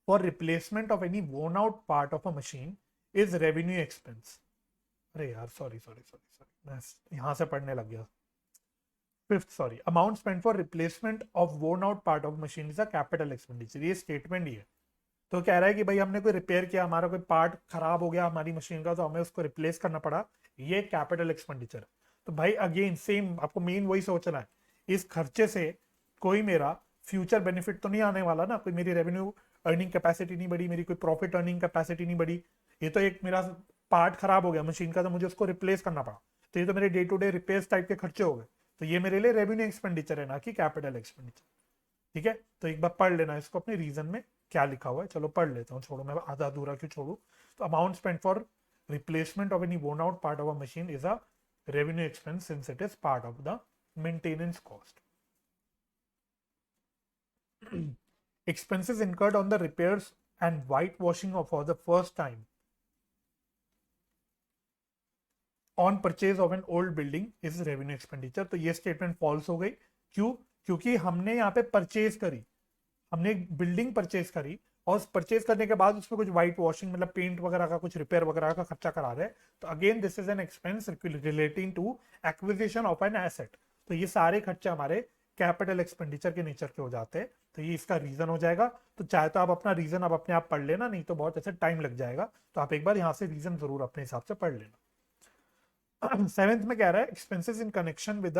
for replacement of any worn out part of a machine is revenue expense. अरे यार सॉरी सॉरी सॉरी सॉरी, मैं यहां से पढ़ने लग गया। Fifth, sorry, amount spent for replacement of worn out part of machine is a capital expenditure. ये statement ही है। तो कह रहा है कि भाई हमने कोई रिपेयर किया, हमारा कोई पार्ट खराब हो गया हमारी मशीन का, तो हमें उसको रिप्लेस करना पड़ा, ये कैपिटल एक्सपेंडिचर। तो भाई अगेन सेम, आपको मेन वही सोचना है, इस खर्चे से कोई मेरा फ्यूचर बेनिफिट तो नहीं आने वाला ना, कोई मेरी रेवेन्यू अर्निंग कैपेसिटी नहीं बढ़ी, मेरी कोई प्रॉफिट अर्निंग कैपेसिटी नहीं बढ़ी। ये तो एक मेरा पार्ट खराब हो गया मशीन का, तो मुझे उसको रिप्लेस करना पड़ा, तो ये तो मेरे day to day repair type के खर्चे हो गए। तो ये मेरे लिए रेवेन्यू एक्सपेंडिचर है, ना कि कैपिटल एक्सपेंडिचर, ठीक है। तो एक बार पढ़ लेना इसको अपने रीजन में क्या लिखा हुआ है। चलो पढ़ लेता हूँ, छोड़ो मैं आधा अधूरा क्यों छोड़ू। तो amount spent for replacement of any worn out part of a machine is a revenue expense since it is part of the maintenance cost. Expenses incurred on the repairs and whitewashing of for the first time on purchase of an old building is revenue expenditure. तो ये statement false हो गई. क्यों? क्योंकि हमने यहाँ पे purchase करी, हमने बिल्डिंग परचेज करी और परचेज करने के बाद उसमें कुछ व्हाइट वॉशिंग मतलब पेंट वगैरह का कुछ रिपेयर वगैरह का खर्चा करा रहे हैं. तो again this is an expense relating to acquisition of an asset. तो ये सारे खर्चे हमारे कैपिटल एक्सपेंडिचर के नेचर के हो जाते हैं. तो ये इसका रीजन हो जाएगा. तो चाहे तो आप अपना रीजन आप अपने आप पढ़ लेना, नहीं तो बहुत ऐसे टाइम लग जाएगा. तो आप एक बार यहाँ से रीजन जरूर अपने हिसाब से पढ़ लेना. सेवेंथ में कह रहा है expenses in connection with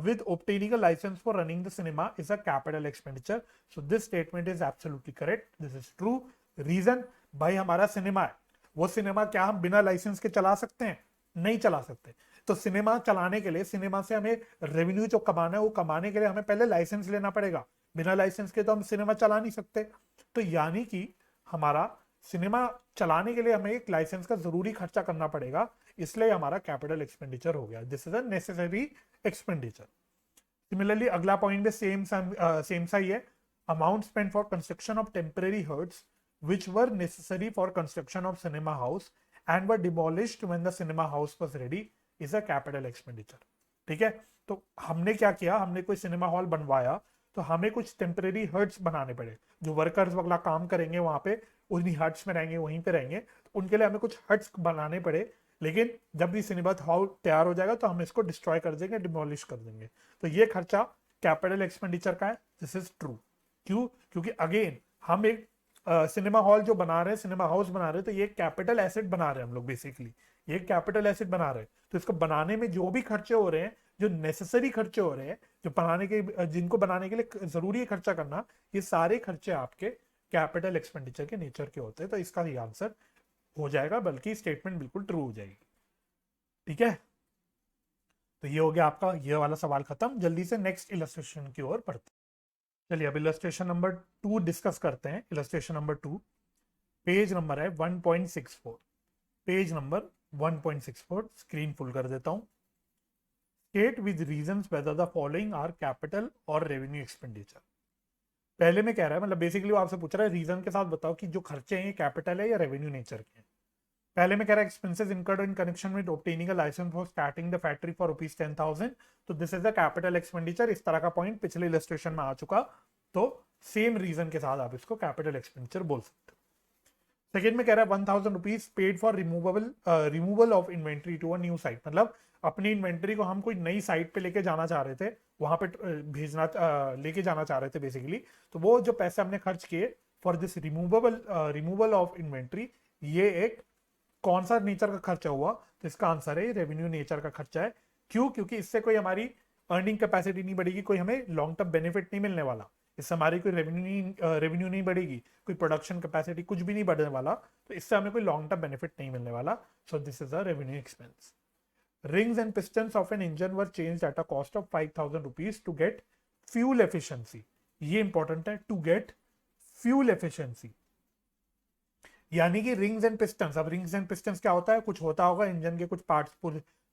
with obtaining a license for running the cinema is a capital expenditure. So this statement is absolutely correct. This is true. Reason, भाई हमारा सिनेमा है, वो सिनेमा क्या हम बिना लाइसेंस के चला सकते हैं? नहीं चला सकते. तो सिनेमा चलाने के लिए, सिनेमा से हमें रेवेन्यू जो कमाना है वो कमाने के लिए हमें पहले लाइसेंस लेना पड़ेगा. बिना लाइसेंस के तो हम सिनेमा चला नहीं सकते. तो यानी कि हमारा सिनेमा चलाने के लिए हमें एक लाइसेंस का जरूरी खर्चा करना पड़ेगा, इसलिए हमारा कैपिटल एक्सपेंडिचर हो गया. This is a necessary expenditure. Similarly अगला पॉइंट भी सेम सा ही है. Amount spend for construction of temporary huts which were necessary for construction of cinema house and were demolished when the cinema house was ready is a capital expenditure. ठीक है. तो हमने क्या किया, हमने कोई सिनेमा हॉल बनवाया तो हमें कुछ टेम्परेरी हर्ट्स बनाने पड़े. जो वर्कर्स वगैरह काम करेंगे वहां पे उन्हीं हट्स में रहेंगे, वहीं पे रहेंगे, तो उनके लिए हमें कुछ हट्स बनाने पड़े. लेकिन जब भी सिनेमा हॉल तैयार हो जाएगा तो हम इसको डिस्ट्रॉय कर देंगे, डिमोलिश कर देंगे. तो ये खर्चा कैपिटल एक्सपेंडिचर का है. This is true. क्यों? क्योंकि अगेन हम एक सिनेमा हॉल जो बना रहे हैं, सिनेमा हाउस बना रहे हैं, तो ये कैपिटल एसेट बना रहे हैं हम लोग. बेसिकली ये कैपिटल एसेट बना रहे हैं. तो इसको बनाने में जो भी खर्चे हो रहे हैं, जो नेसेसरी खर्चे हो रहे हैं, जो बनाने के जिनको बनाने के लिए जरूरी है खर्चा करना, ये सारे खर्चे आपके कैपिटल एक्सपेंडिचर के नेचर के होते हैं. तो इसका ही आंसर हो जाएगा, बल्कि स्टेटमेंट बिल्कुल ट्रू हो जाएगी. ठीक है. तो ये हो गया आपका ये वाला सवाल खत्म. जल्दी से नेक्स्ट इलस्ट्रेशन की ओर बढ़ते हैं. चलिए अब इलस्ट्रेशन नंबर 2 डिस्कस करते हैं. इलस्ट्रेशन नंबर 2 पेज नंबर है 1.64. पेज नंबर 1.64 स्क्रीन फुल कर देता हूं. State with reasons whether the following are capital और रेवेन्यू एक्सपेंडिचर. पहले में कह रहा है मतलब बेसिकली वो आपसे पूछ रहा है रीजन के साथ बताओ कि जो खर्चे हैं ये कैपिटल है या रेवेन्यू नेचर के हैं. पहले में कह रहा है expenses incurred in connection with obtaining a licence for starting the factory for ₹10,000. तो this is the capital expenditure. इस तरह का पॉइंट पिछले इलस्ट्रेशन में आ चुका. तो सेम रीजन के साथ आप इसको कैपिटल एक्सपेंडिचर बोल सकते हो. सेकेंड में कह रहा है ₹1,000 paid for removal of inventory to a new site. मतलब अपनी इन्वेंट्री को हम कोई नई साइट पे लेके जाना चाह रहे थे, वहां पे भेजना लेके जाना चाह रहे थे बेसिकली. तो वो जो पैसे हमने खर्च किए for this removal of inventory, ये एक कौन सा नेचर का खर्चा हुआ? तो इसका आंसर है रेवेन्यू नेचर का खर्चा है. क्यों? क्योंकि इससे कोई हमारी अर्निंग कैपेसिटी नहीं बढ़ेगी, कोई हमें लॉन्ग टर्म बेनिफिट नहीं मिलने वाला. इससे हमारी कोई रेवेन्यू नहीं बढ़ेगी, कोई प्रोडक्शन कैपेसिटी कुछ भी नहीं बढ़ने वाला. तो इससे हमें कोई लॉन्ग टर्म बेनिफिट नहीं मिलने वाला. सो this is a revenue expense. Rings and pistons of an engine were changed at a cost of ₹5,000 to get fuel efficiency. ये इंपॉर्टेंट है, टू गेट फ्यूल एफिशिएंसी. यानी कि रिंग्स एंड पिस्टन्स. अब rings and pistons क्या होता है? कुछ होता होगा इंजन के कुछ पार्ट्स,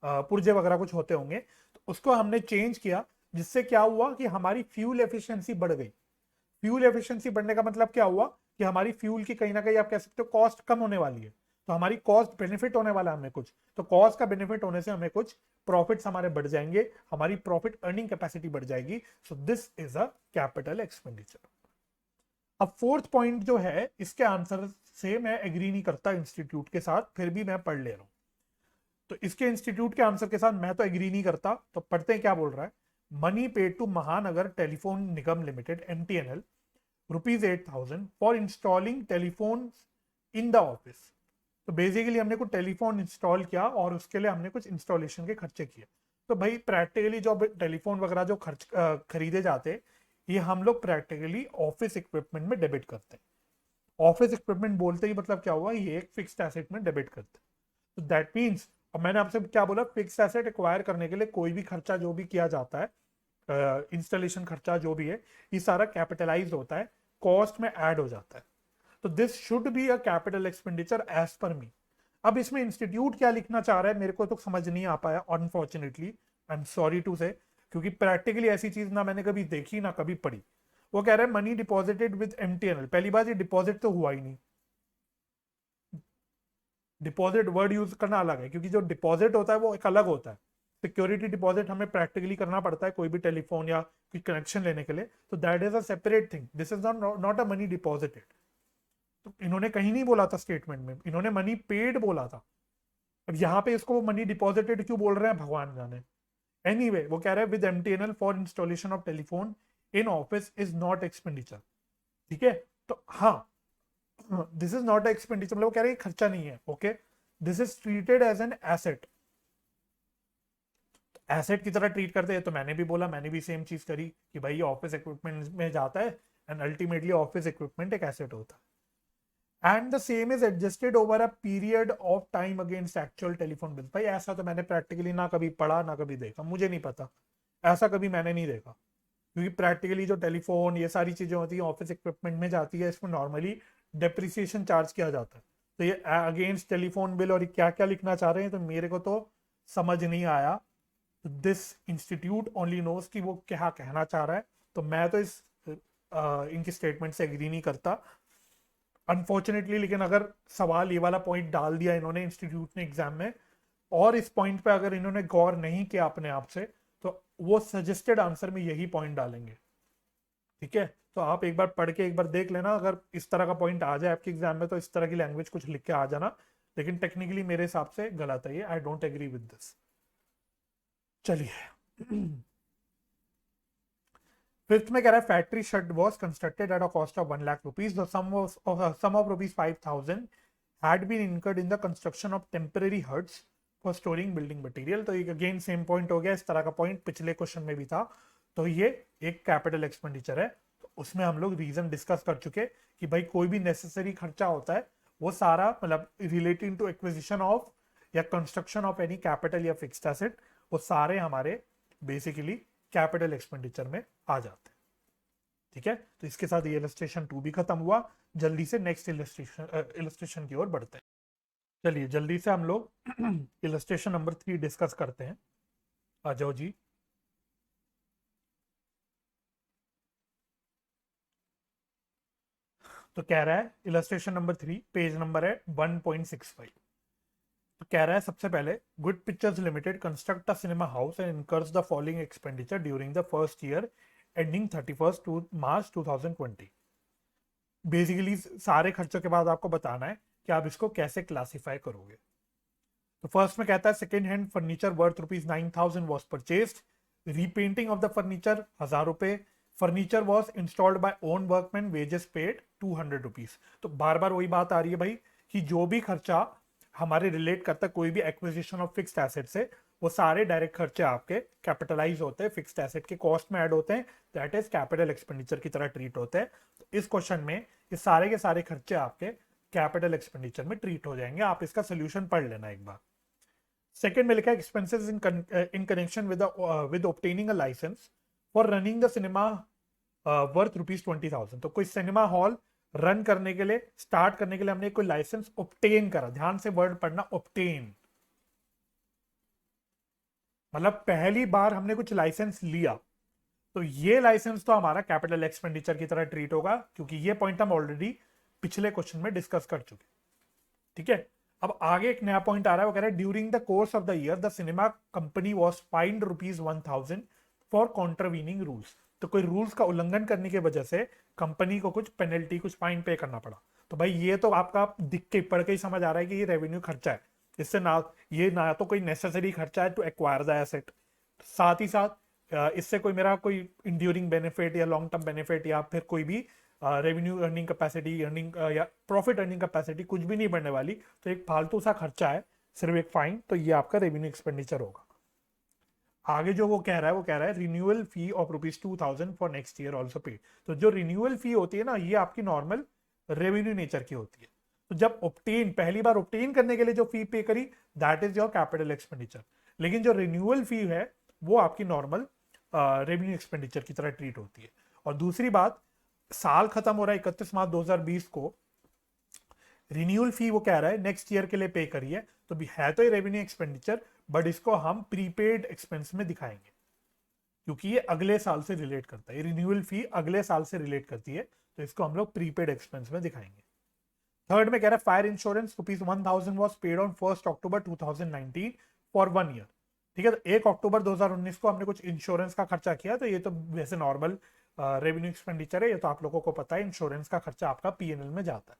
पुर्जे वगैरह कुछ होते होंगे. तो उसको हमने चेंज किया, जिससे क्या हुआ कि हमारी फ्यूल एफिशिएंसी बढ़ गई. फ्यूल एफिशिएंसी बढ़ने का मतलब क्या हुआ कि हमारी फ्यूल की कहीं ना कहीं आप कह सकते हो कॉस्ट कम होने वाली है. तो हमारी कॉस्ट बेनिफिट होने वाला है हमें कुछ. तो कॉस्ट का बेनिफिट होने से हमें कुछ प्रॉफिट्स हमारे बढ़ जाएंगे, हमारी प्रॉफिट अर्निंग कैपेसिटी बढ़ जाएगी. सो this is a capital expenditure. अब फोर्थ पॉइंट जो है, इसके आंसर से मैं एग्री नहीं करता इंस्टीट्यूट के साथ, फिर भी मैं पढ़ ले रहा हूं. तो इसके इंस्टीट्यूट के आंसर के साथ मैं तो एग्री नहीं करता. तो पढ़ते हैं क्या बोल रहा है. मनी पेड टू महानगर telephone Nigam limited MTNL ₹8,000 for installing telephone in the office. तो बेसिकली हमने कुछ टेलीफोन इंस्टॉल किया और उसके लिए हमने कुछ इंस्टॉलेशन के खर्चे किए. तो भाई प्रैक्टिकली जो टेलीफोन वगैरह जो खर्च खरीदे जाते, ये हम लोग प्रैक्टिकली ऑफिस इक्विपमेंट में डेबिट करते हैं. ऑफिस इक्विपमेंट बोलते ही मतलब क्या हुआ, ये एक फिक्स्ड एसेट में डेबिट करते हैं. तो दैट मीन्स, अब मैंने आपसे क्या बोला, फिक्स्ड एसेट एक्वायर करने के लिए कोई भी खर्चा जो भी किया जाता है, इंस्टॉलेशन खर्चा जो भी है, ये सारा कैपिटलाइज होता है, कॉस्ट में ऐड हो जाता है. तो this should be a capital expenditure as per me. अब इसमें इंस्टीट्यूट क्या लिखना चाह रहा है मेरे को तो समझ नहीं आ पाया, unfortunately, I am sorry to say. क्योंकि प्रैक्टिकली ऐसी चीज ना मैंने कभी देखी ना कभी पढ़ी। वो कह रहा है मनी डिपॉजिटेड विद एमटीएनएल। पहली बात, ये डिपॉजिट तो हुआ ही नहीं। डिपॉजिट वर्ड यूज करना अलग है, क्योंकि जो डिपॉजिट होता है वो एक अलग होता है। सिक्योरिटी डिपॉजिट हमें प्रैक्टिकली करना पड़ता है कोई भी टेलीफोन या कोई कनेक्शन लेने के लिए, तो that is a separate thing, this is not a money deposited. तो इन्होंने कहीं नहीं बोला था स्टेटमेंट में, इन्होंने मनी पेड बोला था। अब यहाँ पे इसको मनी डिपॉजिटेड क्यों बोल रहे हैं भगवान जाने। एनीवे वो कह रहे हैं with MTNL for installation of telephone in office is not expenditure. ठीक है, तो हाँ, दिस इज नॉट एक्सपेंडिचर, मतलब वो कह रहे हैं खर्चा नहीं है। Okay, this is treated as an asset. Asset की तरह ट्रीट करते हैं, तो मैंने भी बोला, मैंने भी सेम चीज करी कि भाई ये ऑफिस इक्विपमेंट में जाता है, एंड अल्टीमेटली ऑफिस इक्विपमेंट एक एसेट होता है। And the same is adjusted over a period of time against actual telephone bill. भाई ऐसा तो मैंने प्रैक्टिकली ना कभी पढ़ा ना कभी देखा, मुझे नहीं पता, ऐसा कभी मैंने नहीं देखा। क्योंकि प्रैक्टिकली जो टेलीफोन ये सारी चीजें होती है ऑफिस इक्विपमेंट में जाती है, इसमें नॉर्मली डेप्रिसिएशन चार्ज किया जाता है। तो ये अगेंस्ट टेलीफोन बिल और क्या क्या लिखना चाह रहे हैं, तो मेरे को तो समझ नहीं आया। दिस इंस्टीट्यूट ओनली नोज कि वो क्या कहना चाह रहा है। तो मैं तो इनकी स्टेटमेंट से एग्री नहीं करता अनफॉर्चुनेटली। लेकिन अगर सवाल ये वाला पॉइंट डाल दिया इन्होंने इंस्टीट्यूट ने एग्जाम में, और इस पॉइंट पे अगर इन्होंने गौर नहीं किया अपने आप से, तो वो सजेस्टेड आंसर में यही पॉइंट डालेंगे। ठीक है, तो आप एक बार पढ़ के एक बार देख लेना, अगर इस तरह का पॉइंट आ जाए आपके एग्जाम में तो इस तरह की लैंग्वेज कुछ लिख के आ जाना। लेकिन टेक्निकली मेरे हिसाब से गलत है ये, I don't agree with this. चलिए, फिफ्थ में कह रहा है factory shed was constructed at a cost of 1 lakh rupees, the sum of rupees 5,000 had been incurred in the construction of temporary huts for storing building material। तो ये again same point हो गया, इस तरह का पॉइंट पिछले क्वेश्चन में भी था। तो ये एक कैपिटल एक्सपेंडिचर है, तो उसमें हम लोग रीजन डिस्कस कर चुके कि भाई कोई भी नेसेसरी खर्चा होता है वो सारा मतलब रिलेटिंग टू एक्विजिशन ऑफ या कंस्ट्रक्शन ऑफ एनी कैपिटल या फिक्स्ड एसेट, वो सारे हमारे बेसिकली कैपिटल एक्सपेंडिचर में आ जाते हैं। ठीक है, तो इसके साथ ये इलस्ट्रेशन 2 भी खत्म हुआ। जल्दी से नेक्स्ट इलस्ट्रेशन की ओर बढ़ते हैं। चलिए जल्दी से हम लोग इलस्ट्रेशन नंबर 3 डिस्कस करते हैं। आ जाओ जी। तो कह रहा है इलस्ट्रेशन नंबर 3, पेज नंबर है 1.65। तो कह रहा है सबसे पहले, good pictures limited construct a cinema house and incurs the following expenditure during the first year ending 31 March 2020। Basically सारे खर्चों के बाद आपको बताना है कि आप इसको कैसे क्लासिफाई करोगे। तो फर्स्ट में कहता है second hand furniture worth ₹9,000 was purchased, repainting of the furniture ₹1,000, furniture was installed by own workman, wages paid ₹200। तो बार बार वही बात आ रही है भाई कि जो भी खर्चा हमारे रिलेट करता है कोई भी एक्विजिशन ऑफ फिक्स्ड एसेट से, वो सारे डायरेक्ट खर्चे आपके कैपिटलाइज होते हैं, फिक्स्ड एसेट के कॉस्ट में ऐड होते हैं, दैट इज कैपिटल एक्सपेंडिचर की तरह ट्रीट होते हैं। तो इस क्वेश्चन में ये सारे के सारे खर्चे आपके कैपिटल एक्सपेंडिचर में ट्रीट हो जाएंगे। आप इसका सोल्यूशन पढ़ लेना एक बार। सेकेंड में लिखा है expenses in connection with obtaining a licence for running the cinema worth ₹20,000। तो कोई सिनेमा हॉल रन करने के लिए, स्टार्ट करने के लिए हमने कोई लाइसेंस ऑब्टेन करा, ध्यान से वर्ड पढ़ना, ऑब्टेन, मतलब पहली बार हमने कुछ लाइसेंस लिया, तो ये लाइसेंस तो हमारा कैपिटल एक्सपेंडिचर की तरह ट्रीट होगा, क्योंकि ये पॉइंट हम ऑलरेडी पिछले क्वेश्चन में डिस्कस कर चुके। ठीक है, अब आगे एक नया पॉइंट आ रहा है, वो कह रहा है during the course of the year the cinema company was fined ₹1,000 for contravening rules. तो कोई रूल्स का उल्लंघन करने की वजह से कंपनी को कुछ पेनल्टी, कुछ फाइन पे करना पड़ा। तो भाई ये तो आपका दिख के पढ़ के ही समझ आ रहा है कि ये रेवेन्यू खर्चा है। इससे ना ये ना तो कोई नेसेसरी खर्चा है टू एक्वायर द एसेट, साथ ही साथ इससे कोई मेरा कोई इंड्यूरिंग बेनिफिट या लॉन्ग टर्म बेनिफिट या फिर कोई भी रेवेन्यू अर्निंग कैपेसिटी, अर्निंग या प्रॉफिट अर्निंग कैपेसिटी कुछ भी नहीं बढ़ने वाली। तो एक फालतू सा खर्चा है, सिर्फ एक फाइन, तो ये आपका रेवेन्यू एक्सपेंडिचर होगा। आगे जो वो कह रहा है, वो कह रहा है renewal fee of ₹2,000 for next year also paid. तो जो रिन्यूअल फी होती है ना, ये आपकी नॉर्मल रेवेन्यू नेचर की होती है। तो जब ऑब्टेन, पहली बार ऑब्टेन करने के लिए जो फी पे करी, that is your capital expenditure. लेकिन जो रिन्यूअल फी है वो आपकी नॉर्मल रेवेन्यू एक्सपेंडिचर की तरह ट्रीट होती है। और दूसरी बात, साल खत्म हो रहा है 31 मार्च 2020 को, रिन्यूअल फी वो कह रहा है नेक्स्ट ईयर के लिए पे करिए, तो भी है तो ये रेवेन्यू एक्सपेंडिचर, बट इसको हम प्रीपेड एक्सपेंस में दिखाएंगे, क्योंकि ये अगले साल से रिलेट करता है, ये रिन्यूअल फी अगले साल से रिलेट करती है, तो इसको हम लोग प्रीपेड एक्सपेंस में दिखाएंगे। थर्ड में कह रहा है fire insurance ₹1000 was paid on 1 October 2019 for 1 year. ठीक है, तो 1 अक्टूबर 2019 को हमने कुछ इंश्योरेंस का खर्चा किया, तो ये तो वैसे नॉर्मल रेवेन्यू एक्सपेंडिचर है, ये तो आप लोगों को पता है, इंश्योरेंस का खर्चा आपका पीएनएल में जाता है।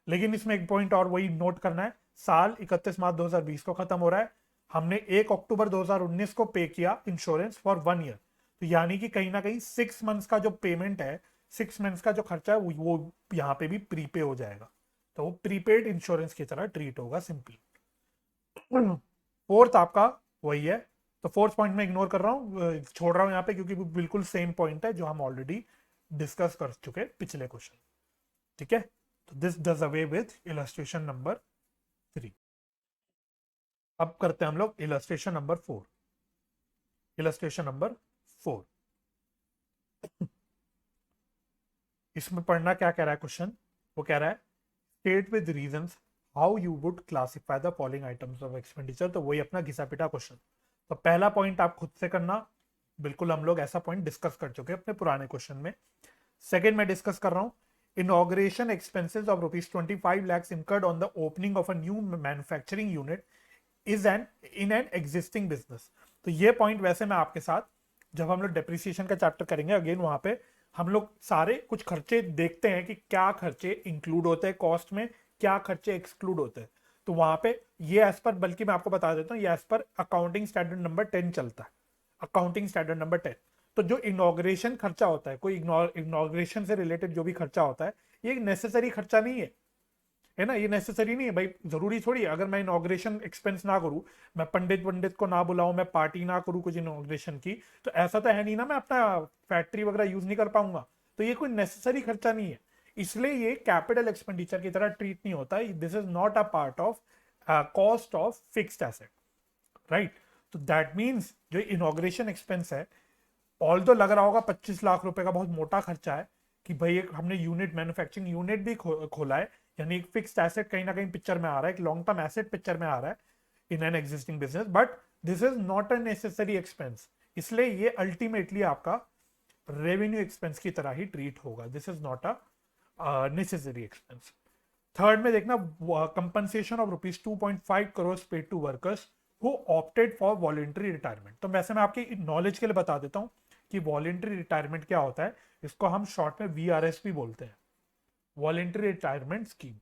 लेकिन इसमें एक पॉइंट और वही नोट करना है, साल 31 मार्च 2020 को खत्म हो रहा है, हमने 1 अक्टूबर 2019 को पे किया इंश्योरेंस फॉर 1 ईयर, तो यानी कि कहीं ना कहीं 6 मंथ्स का जो पेमेंट है, 6 मंथ्स का जो खर्चा है वो यहाँ पे भी प्रीपे हो जाएगा, तो वो प्रीपेड इंश्योरेंस की तरह ट्रीट होगा सिंपली। फोर्थ आपका वही है, तो फोर्थ पॉइंट में इग्नोर कर रहा हूँ, छोड़ रहा हूँ यहाँ पे, क्योंकि वो बिल्कुल सेम पॉइंट है जो हम ऑलरेडी डिस्कस कर चुके पिछले क्वेश्चन। ठीक है, तो this does away with illustration number 3। अब करते हैं हम लोग इलस्ट्रेशन नंबर 4। इलस्ट्रेशन नंबर 4, इसमें पढ़ना क्या कह रहा है क्वेश्चन, वो कह रहा है state with reasons how you would classify the following items of expenditure. तो वही अपना घिसा पिटा क्वेश्चन। तो पहला पॉइंट आप खुद से करना, बिल्कुल हम लोग ऐसा पॉइंट डिस्कस कर चुके हैं अपने पुराने क्वेश्चन में। सेकंड में डिस्कस कर रहा हूं, inauguration expenses of ₹25 lakhs incurred on the opening of a new manufacturing unit is an in an existing business। तो ये पॉइंट वैसे मैं आपके साथ जब हम लोग डेप्रिसिएशन का चैप्टर करेंगे अगेन, वहां पे हम लोग सारे कुछ खर्चे देखते हैं कि क्या खर्चे इंक्लूड होते हैं कॉस्ट में, क्या खर्चे एक्सक्लूड होते हैं। तो वहां पे ये एज पर, बल्कि मैं आपको बता देता हूँ, ये as per accounting standard number 10 चलता है, अकाउंटिंग स्टैंडर्ड नंबर 10। तो जो इनॉग्रेशन खर्चा होता है, कोई इनॉग्रेशन से रिलेटेड जो भी खर्चा होता है, ये एक नेसेसरी खर्चा नहीं है ना, ये नेसेसरी नहीं है भाई। जरूरी थोड़ी है अगर मैं इनॉग्रेशन एक्सपेंस ना करूं, मैं पंडित पंडित को ना बुलाऊं, मैं पार्टी ना करूं कुछ इनॉग्रेशन की, तो ऐसा तो है नहीं ना मैं अपना फैक्ट्री वगैरह यूज नहीं कर पाऊंगा। तो ये कोई नेसेसरी खर्चा नहीं है, इसलिए ये कैपिटल एक्सपेंडिचर की तरह ट्रीट नहीं होता। This is not a part of cost of fixed asset, right. तो दैट मीन्स जो इनॉग्रेशन एक्सपेंस है, ऑल तो लग रहा होगा 25 लाख रुपए का बहुत मोटा खर्चा है कि भाई एक हमने यूनिट, मैन्युफैक्चरिंग यूनिट भी खोला है, यानी एक फिक्स्ड एसेट कहीं ना कहीं पिक्चर में आ रहा है, एक लॉन्ग टर्म एसेट पिक्चर में आ रहा है in an existing business, but this is not a necessary expense, इसलिए ये अल्टीमेटली आपका रेवेन्यू एक्सपेंस की तरह ही ट्रीट होगा। This is not a necessary expense. Third में देखना, compensation of ₹2.5 crores paid to workers who opted for voluntary retirement. तो वैसे मैं आपकी नॉलेज के लिए बता देता हूँ कि वॉलेंट्री रिटायरमेंट क्या होता है, इसको हम शॉर्ट में वीआरएस भी बोलते हैं, वॉलेंट्री रिटायरमेंट स्कीम।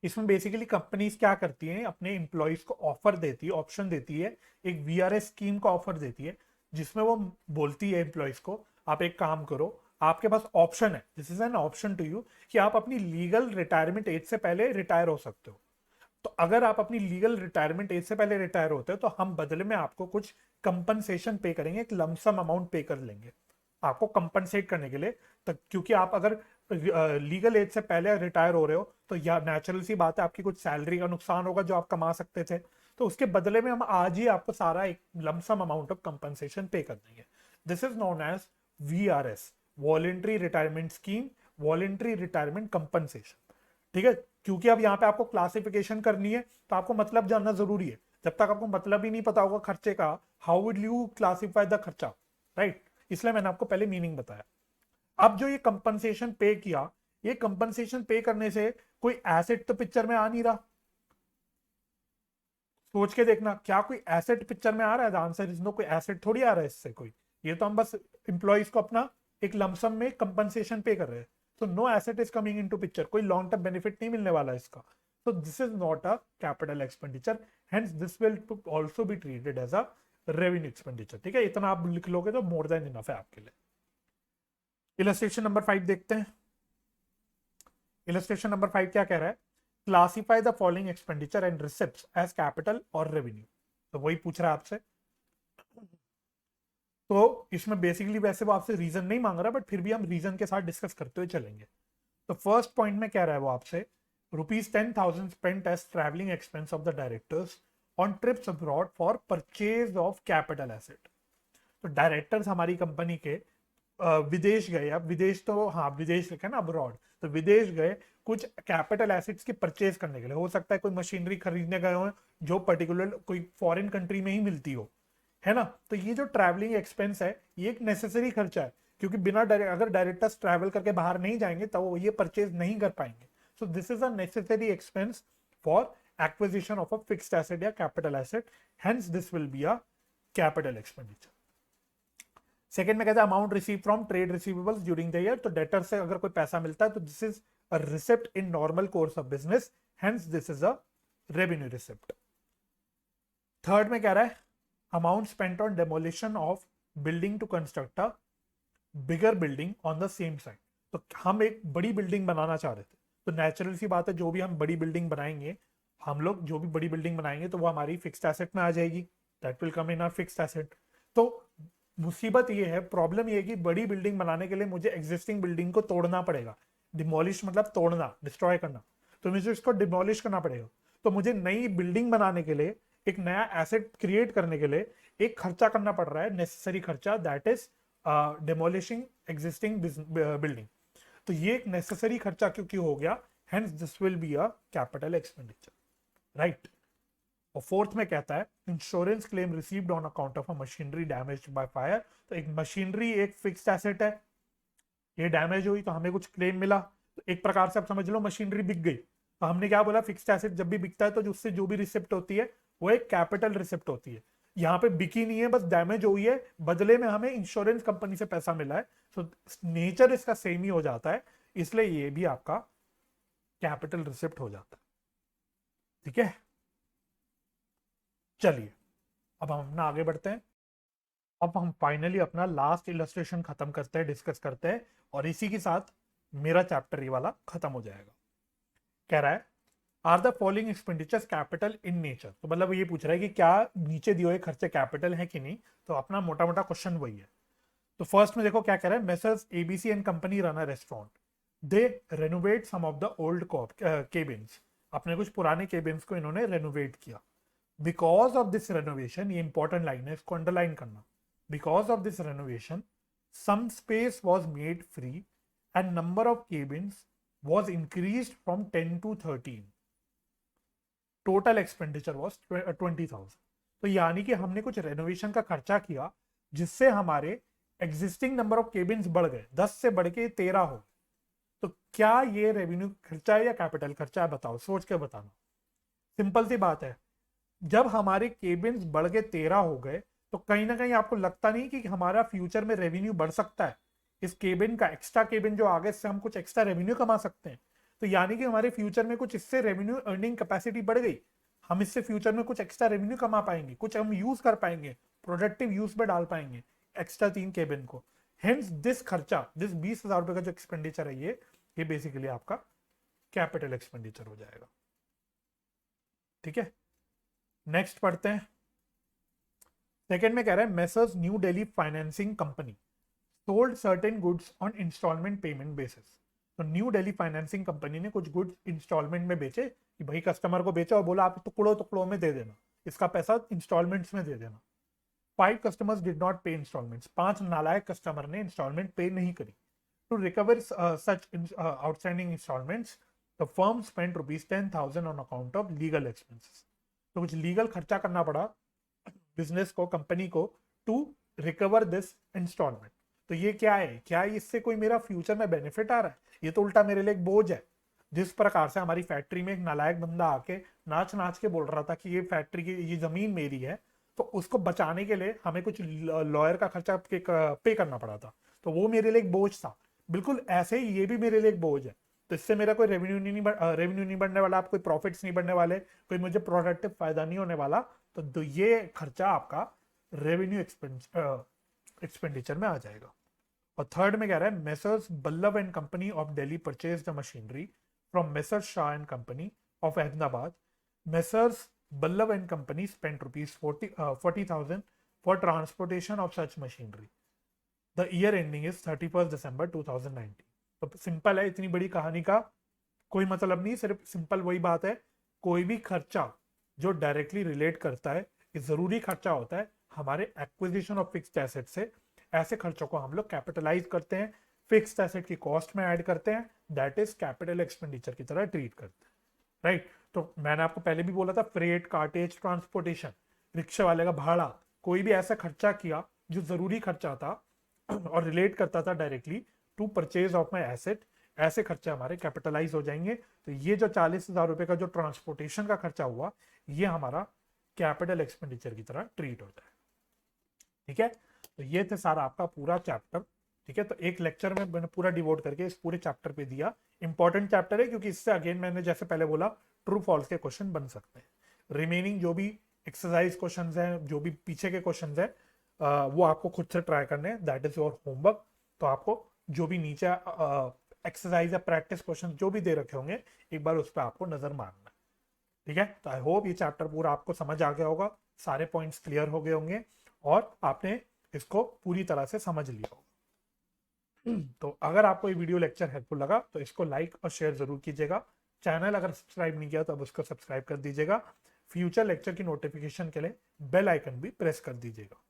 इसमें बेसिकली कंपनीज क्या करती हैं, अपने इंप्लॉइज को ऑफर देती है, ऑप्शन देती है, एक वीआरएस स्कीम का ऑफर देती है, जिसमें वो बोलती है एम्प्लॉइज को आप एक काम करो, आपके पास ऑप्शन है, this is an option to you, कि आप अपनी लीगल रिटायरमेंट एज से पहले रिटायर हो सकते हो। तो अगर आप अपनी लीगल रिटायरमेंट एज से पहले रिटायर होते हो, तो हम बदले में आपको कुछ कंपनसेशन पे करेंगे, एक लमसम अमाउंट पे कर लेंगे आपको कंपनसेट करने के लिए। तो क्योंकि आप अगर लीगल एज से पहले रिटायर हो रहे हो, तो या नेचुरल सी बात है आपकी कुछ सैलरी का नुकसान होगा जो आप कमा सकते थे, तो उसके बदले में हम आज ही आपको सारा एक lump sum amount of compensation pay कर देंगे। This is known as VRS, voluntary retirement scheme, voluntary retirement compensation. ठीक है, क्योंकि अब यहाँ पे आपको क्लासिफिकेशन करनी है, तो आपको मतलब जानना जरूरी है। जब तक आपको मतलब ही नहीं पता होगा खर्चे का, how would you classify the खर्चा, राइट। इसलिए मैंने आपको पहले मीनिंग बताया। अब जो ये कंपनसेशन पे किया, ये कंपनसेशन पे करने से कोई एसेट तो पिक्चर में आ नहीं रहा। सोच के देखना, क्या कोई एसेट पिक्चर में आ रहा है? द आंसर इज नो, कोई एसेट थोड़ी आ रहा है इससे कोई। ये तो हम बस इंप्लॉइज को अपना एक लमसम में कंपनसेशन पे कर रहे हैं, तो no asset is coming into picture, कोई लॉन्ग टर्म बेनिफिट नहीं मिलने वाला इसका। तो this is not a capital expenditure, hence this will also be treated as a revenue expenditure. ठीक है, इतना आप लिख लोगे तो मोर देन इनफ है आपके लिए। इलस्ट्रेशन नंबर 5 देखते हैं। इलस्ट्रेशन नंबर 5 क्या कह रहा है, classify the following expenditure and receipts as capital और रेवेन्यू। तो वही पूछ रहा है आपसे। तो इसमें बेसिकली वैसे वो आपसे रीजन नहीं मांग रहा, बट फिर भी हम रीजन के साथ डिस्कस करते हुए चलेंगे। तो फर्स्ट पॉइंट में कह रहा है वो आपसे, ₹10,000 spent as travelling expense of the directors on trips abroad for purchase of capital asset. तो डायरेक्टर्स हमारी कंपनी के विदेश गए, अब विदेश तो हाँ विदेश लिखा है ना, अब्रॉड, तो विदेश गए कुछ कैपिटल एसेट्स की परचेज करने के लिए। हो सकता है कोई मशीनरी खरीदने गए हो जो पर्टिकुलर कोई फॉरेन कंट्री में ही मिलती हो, है ना। तो ये जो ट्रैवलिंग एक्सपेंस है ये एक नेसेसरी खर्चा है, क्योंकि बिना अगर डायरेक्टर्स ट्रैवल करके बाहर नहीं जाएंगे तो वो ये परचेज नहीं कर पाएंगे। So this is a necessary expense for acquisition of a fixed asset या capital asset, hence this will be a capital expenditure. Second में कहता है amount receive from trade receivables during the year, तो debtor से अगर कोई पैसा मिलता है तो this is a receipt in normal course of business, hence this is a revenue receipt. Third में कह रहा है amount spent on demolition of building to construct a bigger building on the same site. तो हम एक बड़ी building बनाना चाह रहे थे, तो नेचुरल सी बात है जो भी हम बड़ी बिल्डिंग बनाएंगे, हम लोग जो भी बड़ी बिल्डिंग बनाएंगे तो वो हमारी फिक्स्ड एसेट में आ जाएगी, that will come in our fixed asset. तो मुसीबत ये है, प्रॉब्लम ये है कि बड़ी बिल्डिंग बनाने के लिए मुझे एग्जिस्टिंग बिल्डिंग को तोड़ना पड़ेगा। डिमोलिश मतलब तोड़ना, डिस्ट्रॉय करना, तो मुझे इसको डिमोलिश करना पड़ेगा। तो मुझे नई बिल्डिंग बनाने के लिए, एक नया एसेट क्रिएट करने के लिए एक खर्चा करना पड़ रहा है, नेसेसरी खर्चा, that is demolishing existing building. तो ये एक नेसेसरी खर्चा क्योंकि हो गया, hence this will be a capital expenditure, right. और फोर्थ में कहता है insurance claim received on account of a machinery damaged by fire. तो एक मशीनरी एक फिक्स्ड एसेट है, ये डैमेज हुई तो हमें कुछ क्लेम मिला, तो एक प्रकार से आप समझ लो मशीनरी बिक गई। तो हमने क्या बोला, फिक्स्ड एसेट जब भी बिकता है तो उससे जो भी रिसिप्ट होती है वो एक कैपिटल रिसिप्ट होती है। यहाँ पे बिकी नहीं है, बस डैमेज हुई है, बदले में हमें इंश्योरेंस कंपनी से पैसा मिला है, तो नेचर इसका सेम ही हो जाता है, इसलिए ये भी आपका कैपिटल रिसिप्ट हो जाता है। ठीक है, चलिए अब हम अपना आगे बढ़ते हैं। अब हम फाइनली अपना लास्ट इलस्ट्रेशन खत्म करते हैं, डिस्कस करते हैं, और इसी के साथ मेरा चैप्टर ये वाला खत्म हो जाएगा। कह रहा है are the following expenditures capital in nature. तो मतलब ये पूछ रहा है कि क्या नीचे दिए हुए खर्चे कैपिटल है कि नहीं, तो अपना मोटा मोटा क्वेश्चन वही है। तो फर्स्ट में देखो क्या कह रहा है, Messrs ABC and company run a restaurant, they renovate some of the old cabins. अपने कुछ पुराने केबिन्स को इन्होंने रेनोवेट किया। बिकॉज ऑफ दिस रेनोवेशन, ये इंपॉर्टेंट लाइन है, इसको अंडरलाइन करना, because of this renovation some space was made free and number of cabins was increased from 10 to 13. Total expenditure was 20,000। तो यानी कि हमने कुछ रेनोवेशन का खर्चा किया जिससे हमारे एग्जिस्टिंग नंबर ऑफ केबिन्स बढ़ गए, 10 से बढ़ के 13 हो। तो क्या ये रेवेन्यू खर्चा है या कैपिटल खर्चा है, बताओ, सोच के बताना। सिंपल सी बात है, जब हमारे केबिन्स बढ़ के 13 हो गए तो कहीं ना कहीं आपको लगता नहीं कि हमारा फ्यूचर में रेवेन्यू बढ़ सकता है, इस केबिन का एक्स्ट्रा केबिन जो आगे से हम कुछ एक्स्ट्रा रेवेन्यू कमा सकते हैं। तो यानी कि हमारे फ्यूचर में कुछ इससे रेवेन्यू अर्निंग कैपेसिटी बढ़ गई, हम इससे फ्यूचर में कुछ एक्स्ट्रा रेवेन्यू कमा पाएंगे, कुछ हम यूज कर पाएंगे, प्रोडक्टिव यूज में डाल पाएंगे एक्स्ट्रा 3 केबिन को। हेंस दिस खर्चा, दिस 20,000 रुपए का जो एक्सपेंडिचर है ये बेसिकली आपका कैपिटल एक्सपेंडिचर हो जाएगा। ठीक है, नेक्स्ट पढ़ते हैं। सेकेंड में कह रहा है Messrs New Delhi financing company sold certain goods on instalment payment basis. तो न्यू दिल्ली फाइनेंसिंग कंपनी ने कुछ गुड्स इंस्टॉलमेंट में बेचे, कि भाई कस्टमर को बेचा और बोला आप टुकड़ों टुकड़ों में दे देना, इसका पैसा इंस्टॉलमेंट्स में दे देना। 5 customers did not pay installments. 5 नालायक कस्टमर ने इंस्टॉलमेंट पे नहीं करी। To recover such outstanding instalments the firm spent ₹10,000 on account of legal expenses. तो कुछ लीगल खर्चा करना पड़ा बिजनेस को, कंपनी को, टू रिकवर दिस इंस्टॉलमेंट। तो ये क्या है, क्या इससे कोई मेरा फ्यूचर में बेनिफिट आ रहा है, ये तो उल्टा मेरे लिए एक बोझ है। जिस प्रकार से हमारी फैक्ट्री में एक नालायक बंदा आके नाच नाच के बोल रहा था कि ये फैक्ट्री की ये जमीन मेरी है, तो उसको बचाने के लिए हमें कुछ लॉयर का खर्चा पे करना पड़ा था, तो वो मेरे लिए एक बोझ था। बिल्कुल ऐसे ही ये भी मेरे लिए एक बोझ है। तो इससे मेरा कोई रेवेन्यू नहीं बढ़ने वाला, कोई प्रॉफिट्स नहीं बढ़ने वाले, कोई मुझे प्रोडक्टिव फायदा नहीं होने वाला। तो ये खर्चा आपका रेवेन्यू एक्सपेंडिचर में आ जाएगा। और थर्ड में कह रहा है Messrs Ballabh and company of Delhi purchase the machinery from Messrs Shah and company of Ahmedabad. Messrs Ballab and company spent ₹40,000 for transportation of such machinery. The year ending is 31st December 2019. तो simple है, इतनी बड़ी कहानी का कोई मतलब नहीं, सिर्फ सिंपल वही बात है, कोई भी खर्चा जो डायरेक्टली रिलेट करता है, ये जरूरी खर्चा होता है हमारे एक्विजिशन ऑफ फिक्स्ड एसेट से। ऐसे खर्चों को हम लोग कैपिटलाइज करते हैं, फिक्स्ड एसेट की कॉस्ट में ऐड करते हैं, दैट इज कैपिटल एक्सपेंडिचर की तरह ट्रीट करते हैं, राइट। तो मैंने आपको पहले भी बोला था, फ्रेट, कार्टेज, ट्रांसपोर्टेशन, रिक्शे वाले का भाड़ा, कोई भी ऐसा खर्चा किया जो जरूरी खर्चा था और रिलेट करता था directly to purchase of my asset, ऐसे खर्चे हमारे कैपिटलाइज हो जाएंगे। तो ये जो 40,000 रुपए का जो ट्रांसपोर्टेशन का खर्चा हुआ, ये हमारा कैपिटल एक्सपेंडिचर की तरह ट्रीट होता है। ठीक है, तो ये थे सारा आपका पूरा चैप्टर। ठीक है, तो एक लेक्चर में मैंने पूरा डिवोट करके इस पूरे चैप्टर पे दिया। इंपॉर्टेंट चैप्टर है क्योंकि इससे अगेन मैंने जैसे पहले बोला ट्रू फॉल्स के क्वेश्चन बन सकते हैं। रिमेनिंग जो भी एक्सरसाइज क्वेश्चन हैं, जो भी पीछे के क्वेश्चन हैं, वो आपको खुद से ट्राई करने हैं, दैट इज योर होमवर्क। तो आपको जो भी नीचे एक्सरसाइज या प्रैक्टिस क्वेश्चन जो भी दे रखे होंगे, एक बार उस पर आपको नजर मारना है। ठीक है, तो आई होप ये चैप्टर पूरा आपको समझ आ गया होगा, सारे पॉइंट्स क्लियर हो गए होंगे और आपने इसको पूरी तरह से समझ लिया होगा। तो अगर आपको ये वीडियो लेक्चर हेल्पफुल लगा तो इसको लाइक और शेयर जरूर कीजिएगा। चैनल अगर सब्सक्राइब नहीं किया तो अब उसको सब्सक्राइब कर दीजिएगा। फ्यूचर लेक्चर की नोटिफिकेशन के लिए बेल आइकन भी प्रेस कर दीजिएगा।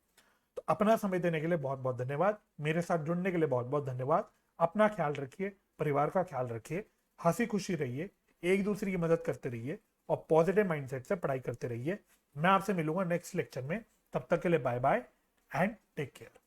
तो अपना समय देने के लिए बहुत बहुत धन्यवाद, मेरे साथ जुड़ने के लिए बहुत बहुत धन्यवाद। अपना ख्याल रखिए, परिवार का ख्याल रखिए, हंसी खुशी रहिए, एक दूसरे की मदद करते रहिए और पॉजिटिव माइंडसेट से पढ़ाई करते रहिए। मैं आपसे मिलूंगा नेक्स्ट लेक्चर में, तब तक के लिए bye bye and take care.